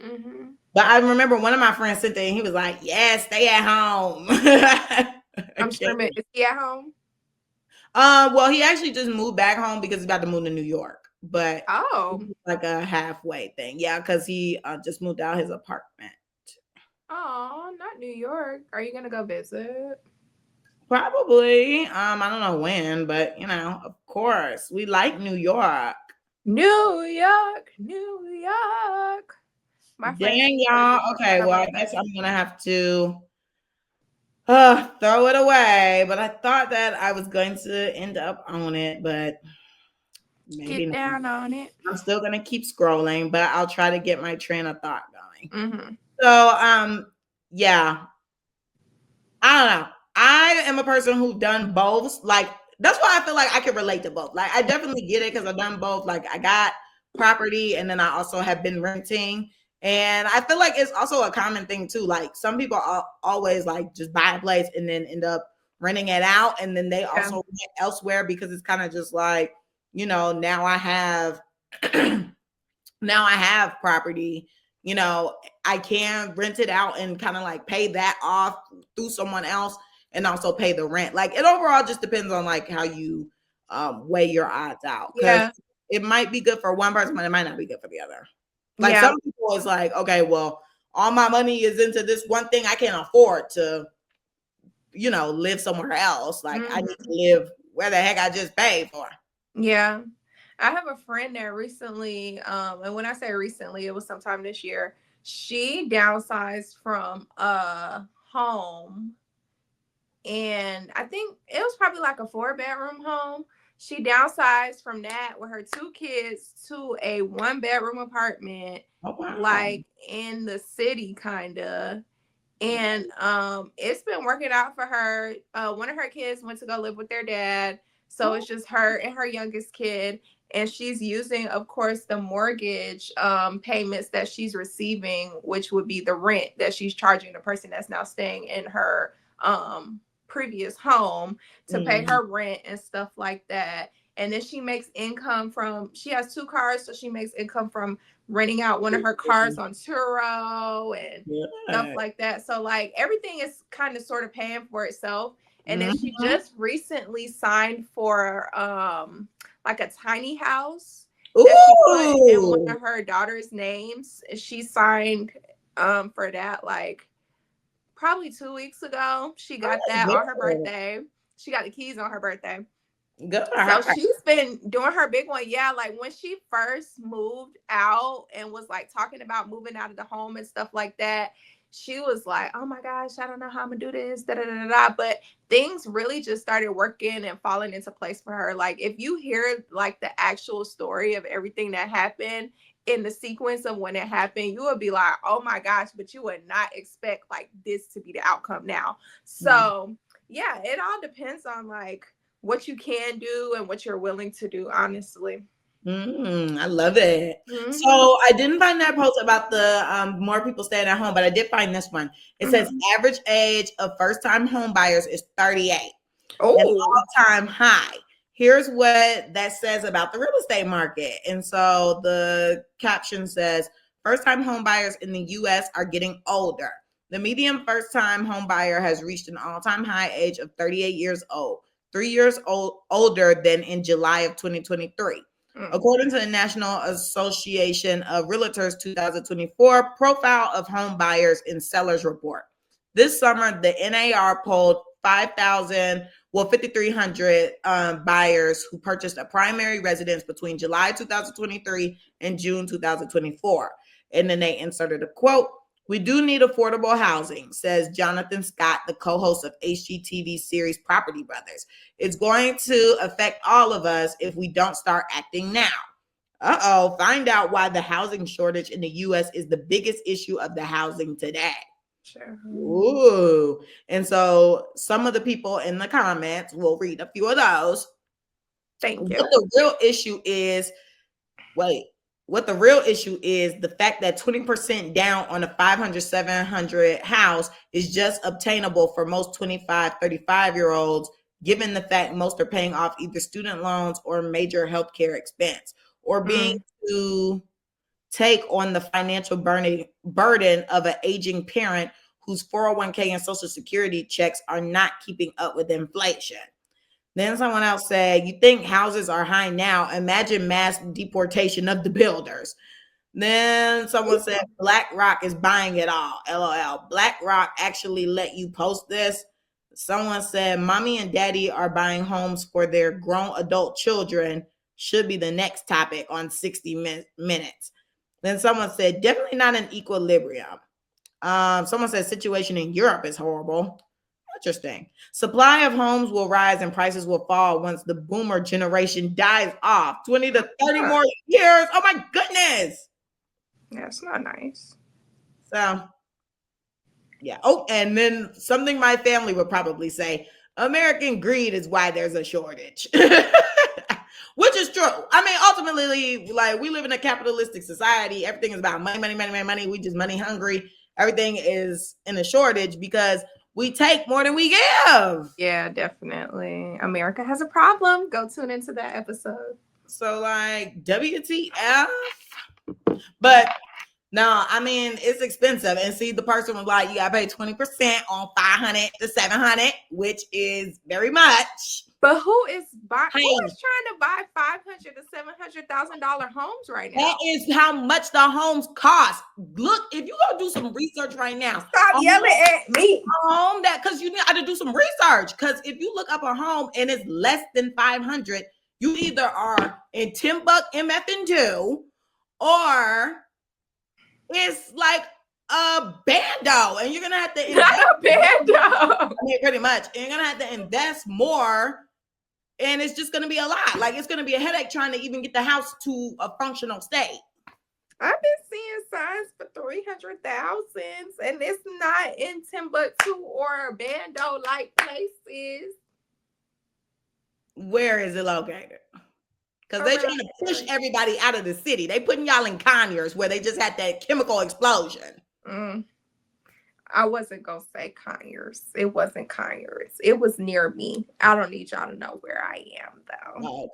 Mm-hmm. But I remember one of my friends sent it and he was like, yeah, stay at home. I'm screaming, is he at home? Well, he actually just moved back home because he's about to move to New York. But like a halfway thing. Yeah, because he just moved out his apartment. Oh, not New York. Are you gonna go visit? Probably. I don't know when, but of course, we like New York. New York, New York. My Dang, y'all. Okay, well, I guess I'm gonna have to throw it away. But I thought that I was going to end up on it, but maybe get down not. on it. I'm still gonna keep scrolling, but I'll try to get my train of thought going. Mm-hmm. So, yeah. I don't know. I am a person who done both. Like, that's why I feel like I can relate to both. Like, I definitely get it because I've done both. Like, I got property and then I also have been renting. And I feel like it's also a common thing too. Like, some people always like just buy a place and then end up renting it out. And then they also rent elsewhere because it's kind of just like, now I have property. I can rent it out and kind of like pay that off through someone else and also pay the rent. Like, it overall just depends on like how you weigh your odds out. Because it might be good for one person, but it might not be good for the other. Like, some people is like, okay, well, all my money is into this one thing. I can't afford to, live somewhere else. Like, I need to live where the heck I just paid for. Yeah. I have a friend that recently, and when I say recently, it was sometime this year, she downsized from a home, and I think it was probably like a 4-bedroom home. She downsized from that with her 2 kids to a 1-bedroom apartment, like in the city, kind of. And it's been working out for her. One of her kids went to go live with their dad. So it's just her and her youngest kid. And she's using, of course, the mortgage payments that she's receiving, which would be the rent that she's charging the person that's now staying in her previous home to pay her rent and stuff like that. And then she makes income she has 2 cars, so she makes income from renting out one of her cars on Turo and stuff like that. So like everything is kind of sort of paying for itself. And then she just recently signed for like a tiny house that she put in one of her daughter's names. She signed for that like probably 2 weeks ago. She got that on her birthday. She got the keys on her birthday. Good. So she's been doing her big one. Yeah, like when she first moved out and was like talking about moving out of the home and stuff like that, she was like, oh my gosh, I don't know how I'm gonna do this, da da da da. But things really just started working and falling into place for her. Like if you hear like the actual story of everything that happened in the sequence of when it happened, you would be like, oh my gosh, but you would not expect like this to be the outcome now. So yeah, it all depends on like what you can do and what you're willing to do, honestly. I love it. So I didn't find that post about the more people staying at home, but I did find this one. It says average age of first-time home buyers is 38. An all-time high. Here's what that says about the real estate market. And so the caption says, first-time home buyers in the U.S. are getting older. The median first-time home buyer has reached an all-time high age of 38 years old. 3 years older than in July of 2023. According to the National Association of Realtors 2024 Profile of Home Buyers and Sellers report. This summer, the NAR polled 5,300 buyers who purchased a primary residence between July 2023 and June 2024. And then they inserted a quote. We do need affordable housing, says Jonathan Scott, the co-host of HGTV series Property Brothers. It's going to affect all of us if we don't start acting now. Find out why the housing shortage in the U.S. is the biggest issue of the housing today. Sure. Ooh. And so some of the people in the comments, we'll read a few of those. Thank you. What the real issue is, the fact that 20% down on a 500, 700 house is just obtainable for most 25, 35-year-olds given the fact most are paying off either student loans or major healthcare expense, or being to take on the financial burden of an aging parent whose 401k and Social Security checks are not keeping up with inflation. Then someone else said, you think houses are high now? Imagine mass deportation of the builders. Then someone said, BlackRock is buying it all. LOL. BlackRock actually let you post this. Someone said, mommy and daddy are buying homes for their grown adult children. Should be the next topic on 60 Minutes. Then someone said, definitely not an equilibrium. Someone said, situation in Europe is horrible. Interesting. Supply of homes will rise and prices will fall once the boomer generation dies off. 20 to 30 more years. Oh my goodness. That's not nice. So, yeah. Oh, and then something my family would probably say, American greed is why there's a shortage. Which is true. I mean, ultimately, like, we live in a capitalistic society. Everything is about money, money, money, money, money. We just money hungry. Everything is in a shortage because we take more than we give. Yeah, definitely. America has a problem. Go tune into that episode. So, like, WTF? But no, I mean, it's expensive. And see, the person was like, you got to pay 20% on 500 to 700, which is very much. But who is trying to buy $500,000 to $700,000 homes right now? That is how much the homes cost. Look, if you go do some research right now, stop yelling at me. Home that because you need to do some research. Because if you look up a home and it's less than 500, you either are in $10 MF2 or it's like a bando, and you're gonna have to invest. Not a bando. I mean, pretty much, and you're gonna have to invest more. And it's just going to be a lot. Like, it's going to be a headache trying to even get the house to a functional state. I've been seeing signs for 300,000, and it's not in Timbuktu or Bando-like places. Where is it located? Because they're trying to push everybody out of the city. They putting y'all in Conyers where they just had that chemical explosion. I wasn't going to say Conyers. It wasn't Conyers. It was near me. I don't need y'all to know where I am, though. Oh,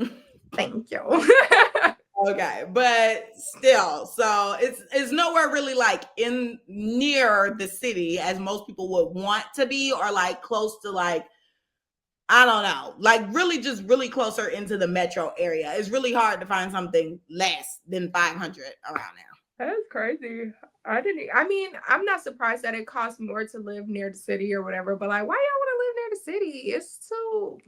okay. Thank you. Okay, but still, so it's nowhere really like in near the city as most people would want to be, or like close to, like, I don't know, like really just really closer into the metro area. It's really hard to find something less than 500 around now. That's crazy. I'm not surprised that it costs more to live near the city or whatever, but like, why y'all want to live near the city? It's too.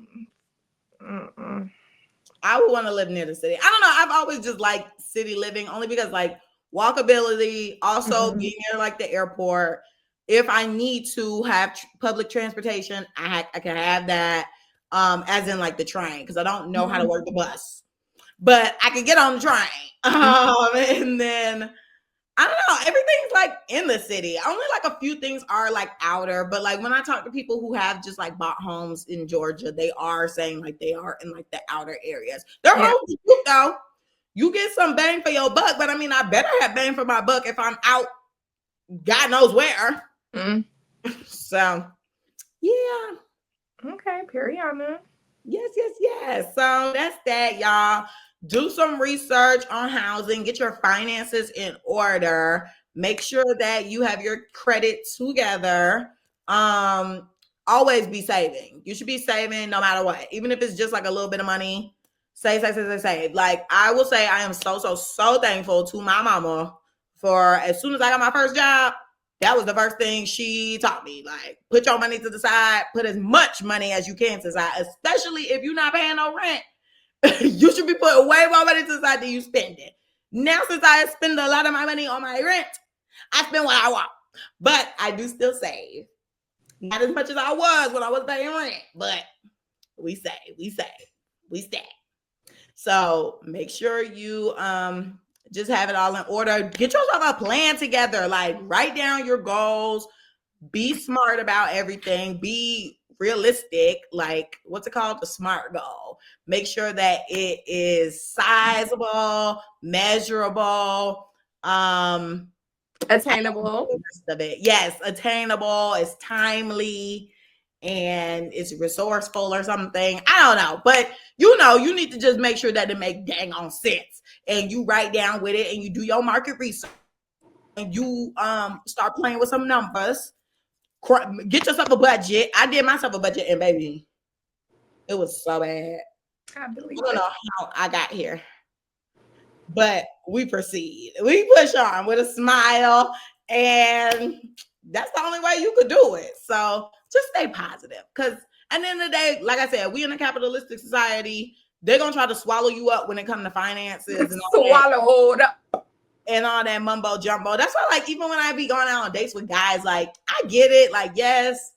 I would want to live near the city. I don't know. I've always just liked city living only because, like, walkability, also being near like the airport. If I need to have public transportation, I can have that, as in like the train, because I don't know how to work the bus, but I can get on the train. And then I don't know, everything's like in the city. Only like a few things are like outer, but like when I talk to people who have just like bought homes in Georgia, they are saying like they are in like the outer areas. Their homes are cute though. You get some bang for your buck, but I mean, I better have bang for my buck if I'm out God knows where. So, yeah. Okay, Periana. Yes. So that's that, y'all. Do some research on housing. Get your finances in order. Make sure that you have your credit together. Always be saving. You should be saving no matter what. Even if it's just like a little bit of money. Save. Like, I will say I am so thankful to my mama for, as soon as I got my first job, that was the first thing she taught me. Like, put your money to the side. Put as much money as you can to the side, especially if you're not paying no rent. You should be putting way more money to the side than you spend it. Now, since I spend a lot of my money on my rent, I spend what I want. But I do still save. Not as much as I was when I was paying rent. But we stack. So make sure you just have it all in order. Get yourself a plan together. Like, write down your goals. Be smart about everything. Be realistic. Like, what's it called? The SMART goal. Make sure that it is sizable, measurable, attainable. Yes, attainable. It's timely. and it's resourceful or something. I don't know. But you need to just make sure that it make dang on sense. And you write down with it and you do your market research and you start playing with some numbers. Get yourself a budget. I did myself a budget and baby, it was so bad. I believe I don't know how I got here. But we proceed. We push on with a smile, and that's the only way you could do it. So just stay positive. Because at the end of the day, like I said, we in a capitalistic society. They're gonna try to swallow you up when it comes to finances and swallowed up and all that mumbo jumbo. That's why, like, even when I be going out on dates with guys, like, I get it. Like, yes,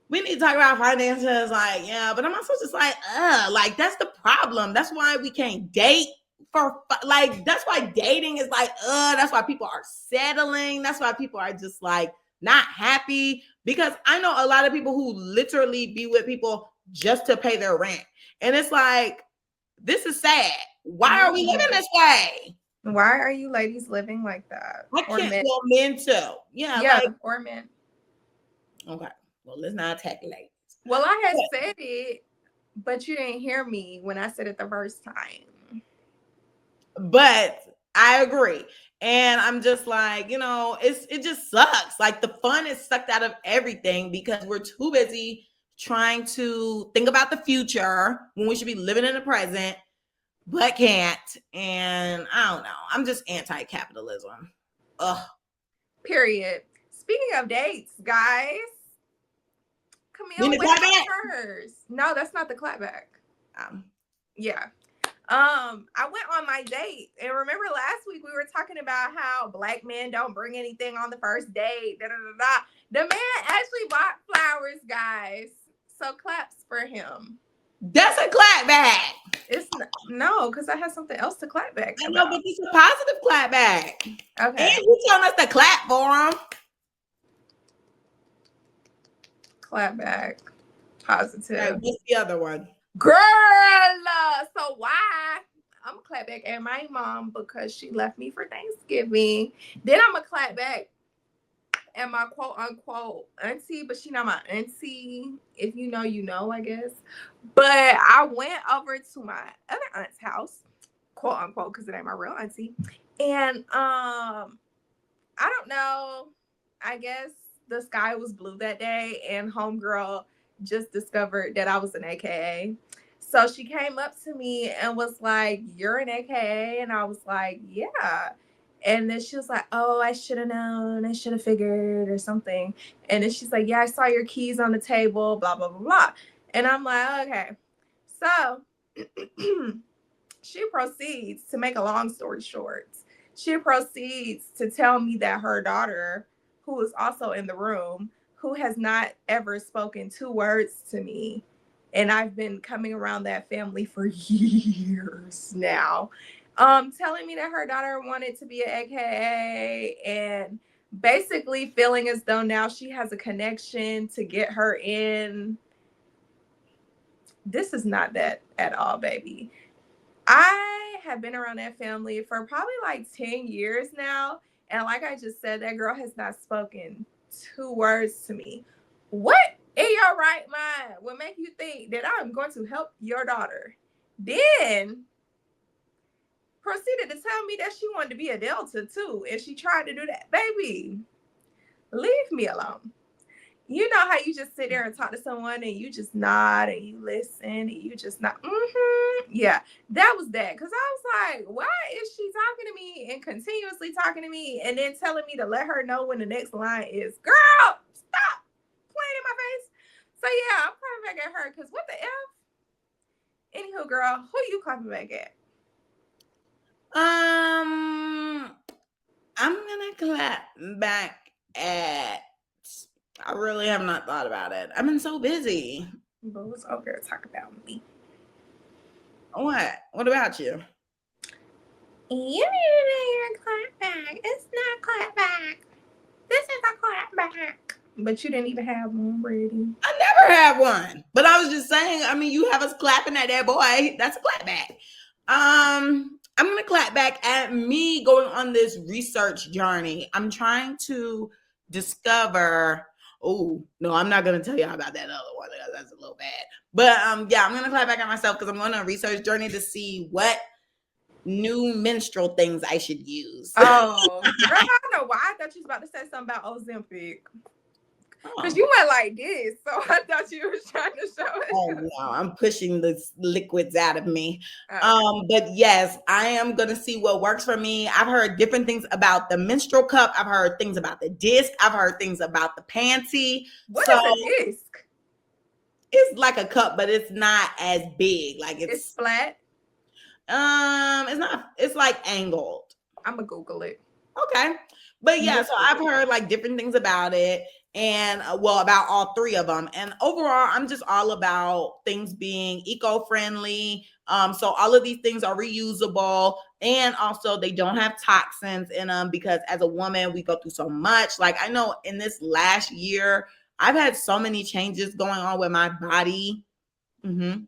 we need to talk about finances. Like, yeah, but I'm also just like that's the problem. That's why we can't date. That's why dating is like, that's why people are settling. That's why people are just like not happy, because I know a lot of people who literally be with people just to pay their rent. And it's like, this is sad. Why are we living this way? Why are you ladies living like that? I can't. Well, men too. Yeah, or men. Okay. Well, let's not attack ladies. Well, I had said it, but you didn't hear me when I said it the first time. But I agree. And I'm just like, it just sucks. Like, the fun is sucked out of everything because we're too busy trying to think about the future when we should be living in the present, but can't. And I don't know. I'm just anti-capitalism. Ugh. Period. Speaking of dates, guys. Camille, hers. No, that's not the clapback. Yeah. I went on my date, and remember last week we were talking about how Black men don't bring anything on the first date. The man actually bought flowers, guys. So claps for him. That's a clapback. It's no, because I have something else to clap back. I know, but it's a positive clapback. Okay. And you telling us to clap for him. Clapback. Positive. Okay, what's the other one? Girl, so why? I'm gonna clap back at my mom because she left me for Thanksgiving. Then I'm gonna clap back at my quote unquote auntie, but she not my auntie. If you know, you know, I guess. But I went over to my other aunt's house, quote unquote, because it ain't my real auntie. And I don't know. I guess the sky was blue that day, and homegirl just discovered that I was an AKA. So she came up to me and was like, "You're an AKA?" And I was like, "Yeah." And then she was like, "Oh, I should have known. I should have figured," or something. And then she's like, "Yeah, I saw your keys on the table, blah, blah, blah, blah." And I'm like, okay. So she proceeds to make a long story short. She proceeds to tell me that her daughter, who is also in the room, who has not ever spoken 2 words to me, and I've been coming around that family for years now, telling me that her daughter wanted to be an AKA and basically feeling as though now she has a connection to get her in. This is not that at all, baby. I have been around that family for probably like 10 years now. And like I just said, that girl has not spoken 2 words to me. What in your right mind will make you think that I'm going to help your daughter? Then proceeded to tell me that she wanted to be a Delta too. And she tried to do that. Baby, leave me alone. You know how you just sit there and talk to someone and you just nod and you listen and you just not, yeah, that was that. Because I was like, why is she talking to me and continuously talking to me and then telling me to let her know when the next line is, girl, stop playing in my face. So yeah, I'm clapping back at her because what the F? Anywho, girl, who you clapping back at? I'm gonna clap back at, I really have not thought about it. I've been so busy. But what's over there talk about me? What? What about you? You need to do your clap back. It's not clap back. This is a clap back. But you didn't even have one ready. I never had one. But I was just saying, I mean, you have us clapping at that boy. That's a clap back. I'm gonna clap back at me going on this research journey. I'm trying to discover Oh, no, I'm not going to tell y'all about that other one. That's a little bad. But yeah, I'm going to clap back on myself because I'm going on a research journey to see what new menstrual things I should use. Oh, girl, I don't know why. I thought you was about to say something about Ozempic. Because you went like this, so I thought you were trying to show it. Oh no, I'm pushing the liquids out of me. But yes, I am gonna see what works for me. I've heard different things about the menstrual cup. I've heard things about the disc. I've heard things about the panty. What is a disc? It's like a cup, but it's not as big. Like it's flat. It's not. It's like angled. I'm gonna Google it. Okay, but yeah, so I've heard like different things about it. And about all three of them. And overall, I'm just all about things being eco-friendly. So all of these things are reusable, and also they don't have toxins in them, because as a woman, we go through so much. Like, I know in this last year, I've had so many changes going on with my body. I've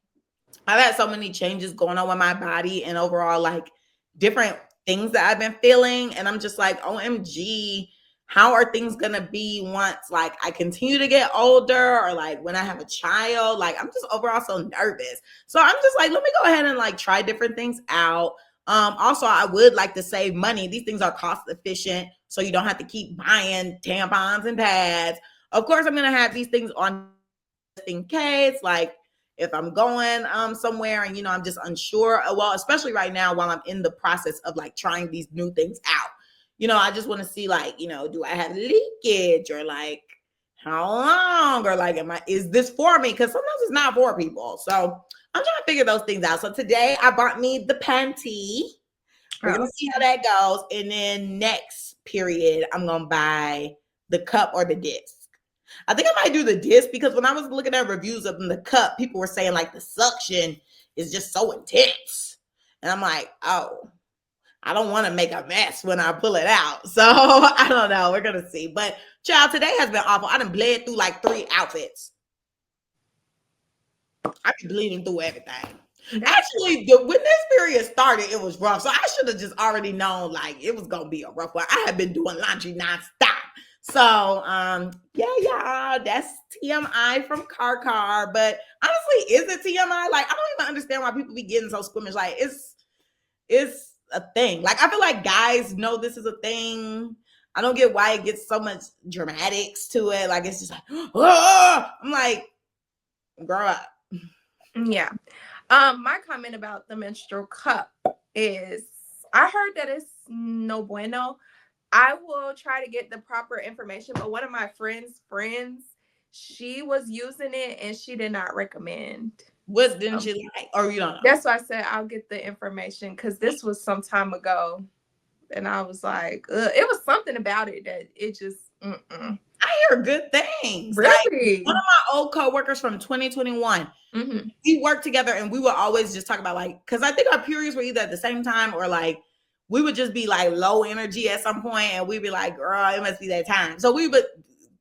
had so many changes going on with my body, and overall, like, different things that I've been feeling. And I'm just like, OMG, how are things gonna be once like I continue to get older, or like when I have a child? Like, I'm just overall so nervous. So I'm just like, let me go ahead and like try different things out. Also, I would like to save money. These things are cost efficient, so you don't have to keep buying tampons and pads. Of course, I'm gonna have these things on just in case, like if I'm going somewhere and I'm just unsure. Well, especially right now while I'm in the process of like trying these new things out. I just want to see, like, do I have leakage, or like how long, or like, is this for me? Because sometimes it's not for people. So I'm trying to figure those things out. So today I bought me the panty. We're going to see how that goes. And then next period, I'm going to buy the cup or the disc. I think I might do the disc, because when I was looking at reviews of the cup, people were saying like the suction is just so intense. And I'm like, oh, I don't want to make a mess when I pull it out. So I don't know. We're going to see. But child, today has been awful. I done bled through like 3 outfits. I've been bleeding through everything. Actually, when this period started, it was rough. So I should have just already known like it was going to be a rough one. I have been doing laundry nonstop. So yeah, that's TMI from Car. But honestly, is it TMI? Like, I don't even understand why people be getting so squeamish. Like, it's a thing. Like, I feel like guys know this is a thing. I don't get why it gets so much dramatics to it. Like, it's just like, oh! I'm like, grow up. Yeah. My comment about the menstrual cup is, I heard that it's no bueno. I will try to get the proper information, but one of my friends, she was using it and she did not recommend. What didn't she like? Or you don't know? That's why I said I'll get the information, because this was some time ago. And I was like, it was something about it that it just, I hear good things. Really? Like, one of my old coworkers from 2021, we worked together, and we would always just talk about, like, because I think our periods were either at the same time, or like we would just be like low energy at some point, and we'd be like, girl, it must be that time. So we would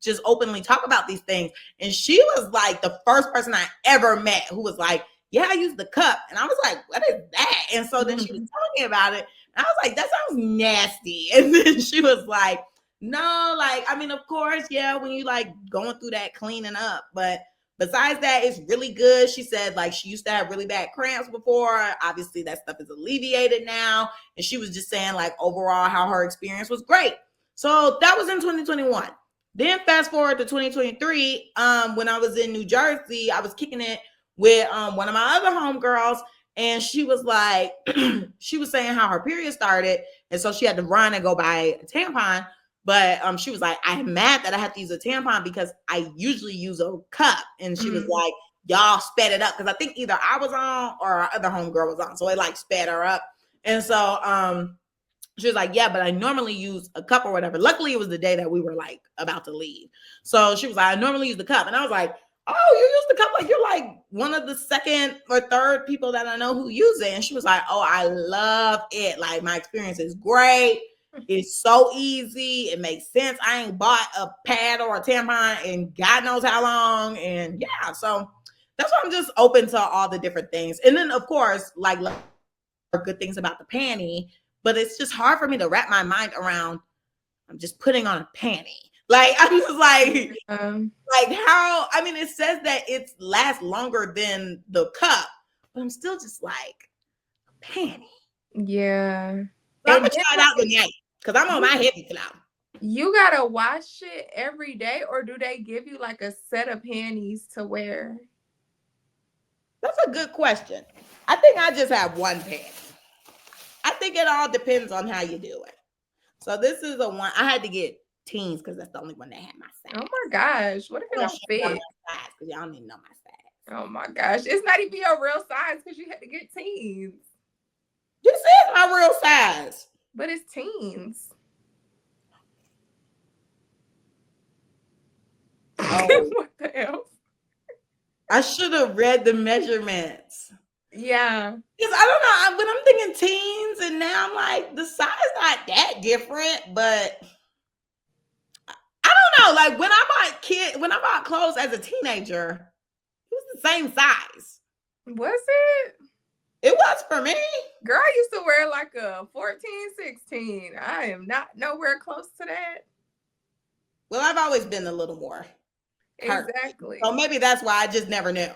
just openly talk about these things. And she was like the first person I ever met who was like, yeah, I use the cup. And I was like, what is that? And so then she was talking about it, and I was like, that sounds nasty. And then she was like, no, like, I mean, of course, yeah, when you like going through that cleaning up, but besides that, it's really good. She said, like, she used to have really bad cramps before. Obviously, that stuff is alleviated now. And she was just saying, like, overall, how her experience was great. So that was in 2021. Then fast forward to 2023, when I was in New Jersey, I was kicking it with one of my other homegirls, and she was like, she was saying how her period started, and so she had to run and go buy a tampon. But she was like, I'm mad that I have to use a tampon because I usually use a cup. And she was like, y'all sped it up, because I think either I was on or our other homegirl was on, so it like sped her up. And so she was like, yeah, but I normally use a cup or whatever. Luckily, it was the day that we were like about to leave. So she was like, I normally use the cup. And I was like, oh, you use the cup? Like, you're like one of the second or third people that I know who use it. And she was like, oh, I love it. Like, my experience is great. It's so easy. It makes sense. I ain't bought a pad or a tampon in God knows how long. And yeah, so that's why I'm just open to all the different things. And then, of course, like good things about the panty, but it's just hard for me to wrap my mind around. I'm just putting on a panty. Like, I'm just like how, I mean, it says that it lasts longer than the cup, but I'm still just like, panty. Yeah. So I'm going to try it out tonight because I'm on my heavy cloud. You got to wash it every day, or do they give you like a set of panties to wear? That's a good question. I think I just have one panty. I think it all depends on how you do it. So this is the one I had to get teens because that's the only one that had my size. Oh my gosh, what if it don't fit? Because y'all don't even know my size. Oh my gosh, it's not even your real size because you had to get teens. This is my real size, but it's teens. Oh. What the hell? I should have read the measurements. Yeah. Because I don't know, but I'm thinking teens, and now I'm like, the size not that different, but I don't know. Like when I bought clothes as a teenager, it was the same size. Was it? It was for me. Girl, I used to wear like a 14, 16. I am not nowhere close to that. Well, I've always been a little more. Exactly. So maybe that's why I just never knew.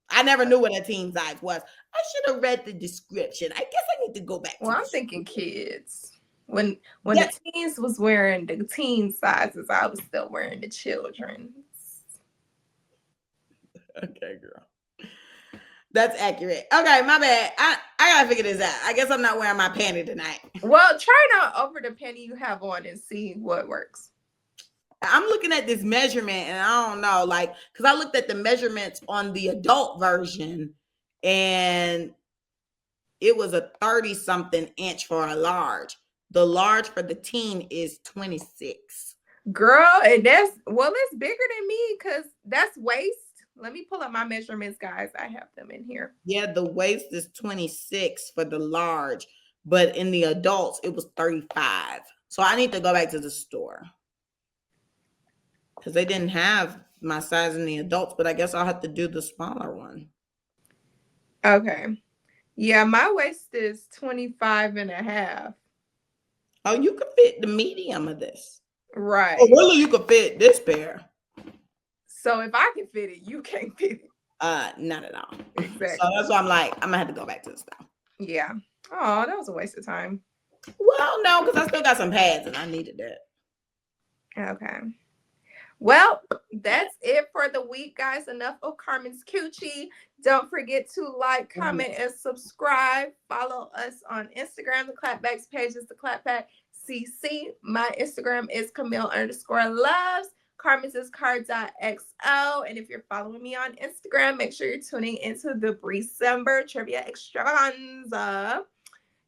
I never knew what a teen size was. I should have read the description. I guess I need to go back. Well, I'm thinking kids. When the teens was wearing the teen sizes, I was still wearing the children's. Okay, girl. That's accurate. Okay, my bad. I gotta figure this out. I guess I'm not wearing my panty tonight. Well, try not over the panty you have on and see what works. I'm looking at this measurement and I don't know, like, because I looked at the measurements on the adult version and it was a 30-something inch for a large. The large for the teen is 26. Girl, and that's bigger than me because that's waist. Let me pull up my measurements, guys. I have them in here. Yeah, the waist is 26 for the large, but in the adults, it was 35. So I need to go back to the store. Because they didn't have my size in the adults, but I guess I'll have to do the smaller one. Okay. Yeah, my waist is 25 and a half. Oh, you could fit the medium of this. Right. Oh, really? You could fit this pair. So if I can fit it, you can't fit it. Not at all. Exactly. So that's why I'm like, I'm going to have to go back to the store. Yeah. Oh, that was a waste of time. Well, no, because I still got some pads and I needed that. Okay. Well, that's it for the week, guys. Enough of Carmen's coochie. Don't forget to like, comment, and subscribe. Follow us on Instagram. The Clapback's page is theclapbackcc. My Instagram is Camille_loves. Carmen's is car.xo. And if you're following me on Instagram, make sure you're tuning into the December Trivia Extravaganza.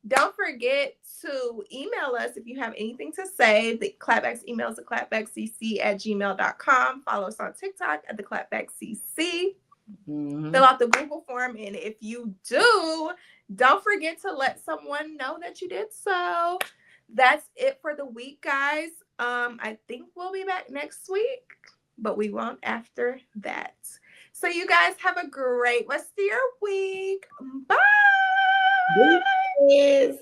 Don't forget to email us if you have anything to say. The Clapback's email is theclapbackcc@gmail.com. Follow us on TikTok at theclapbackcc. Fill out the Google form. And if you do, don't forget to let someone know that you did so. That's it for the week, guys. I think we'll be back next week, but we won't after that. So you guys have a great rest of your week. Bye. Yes.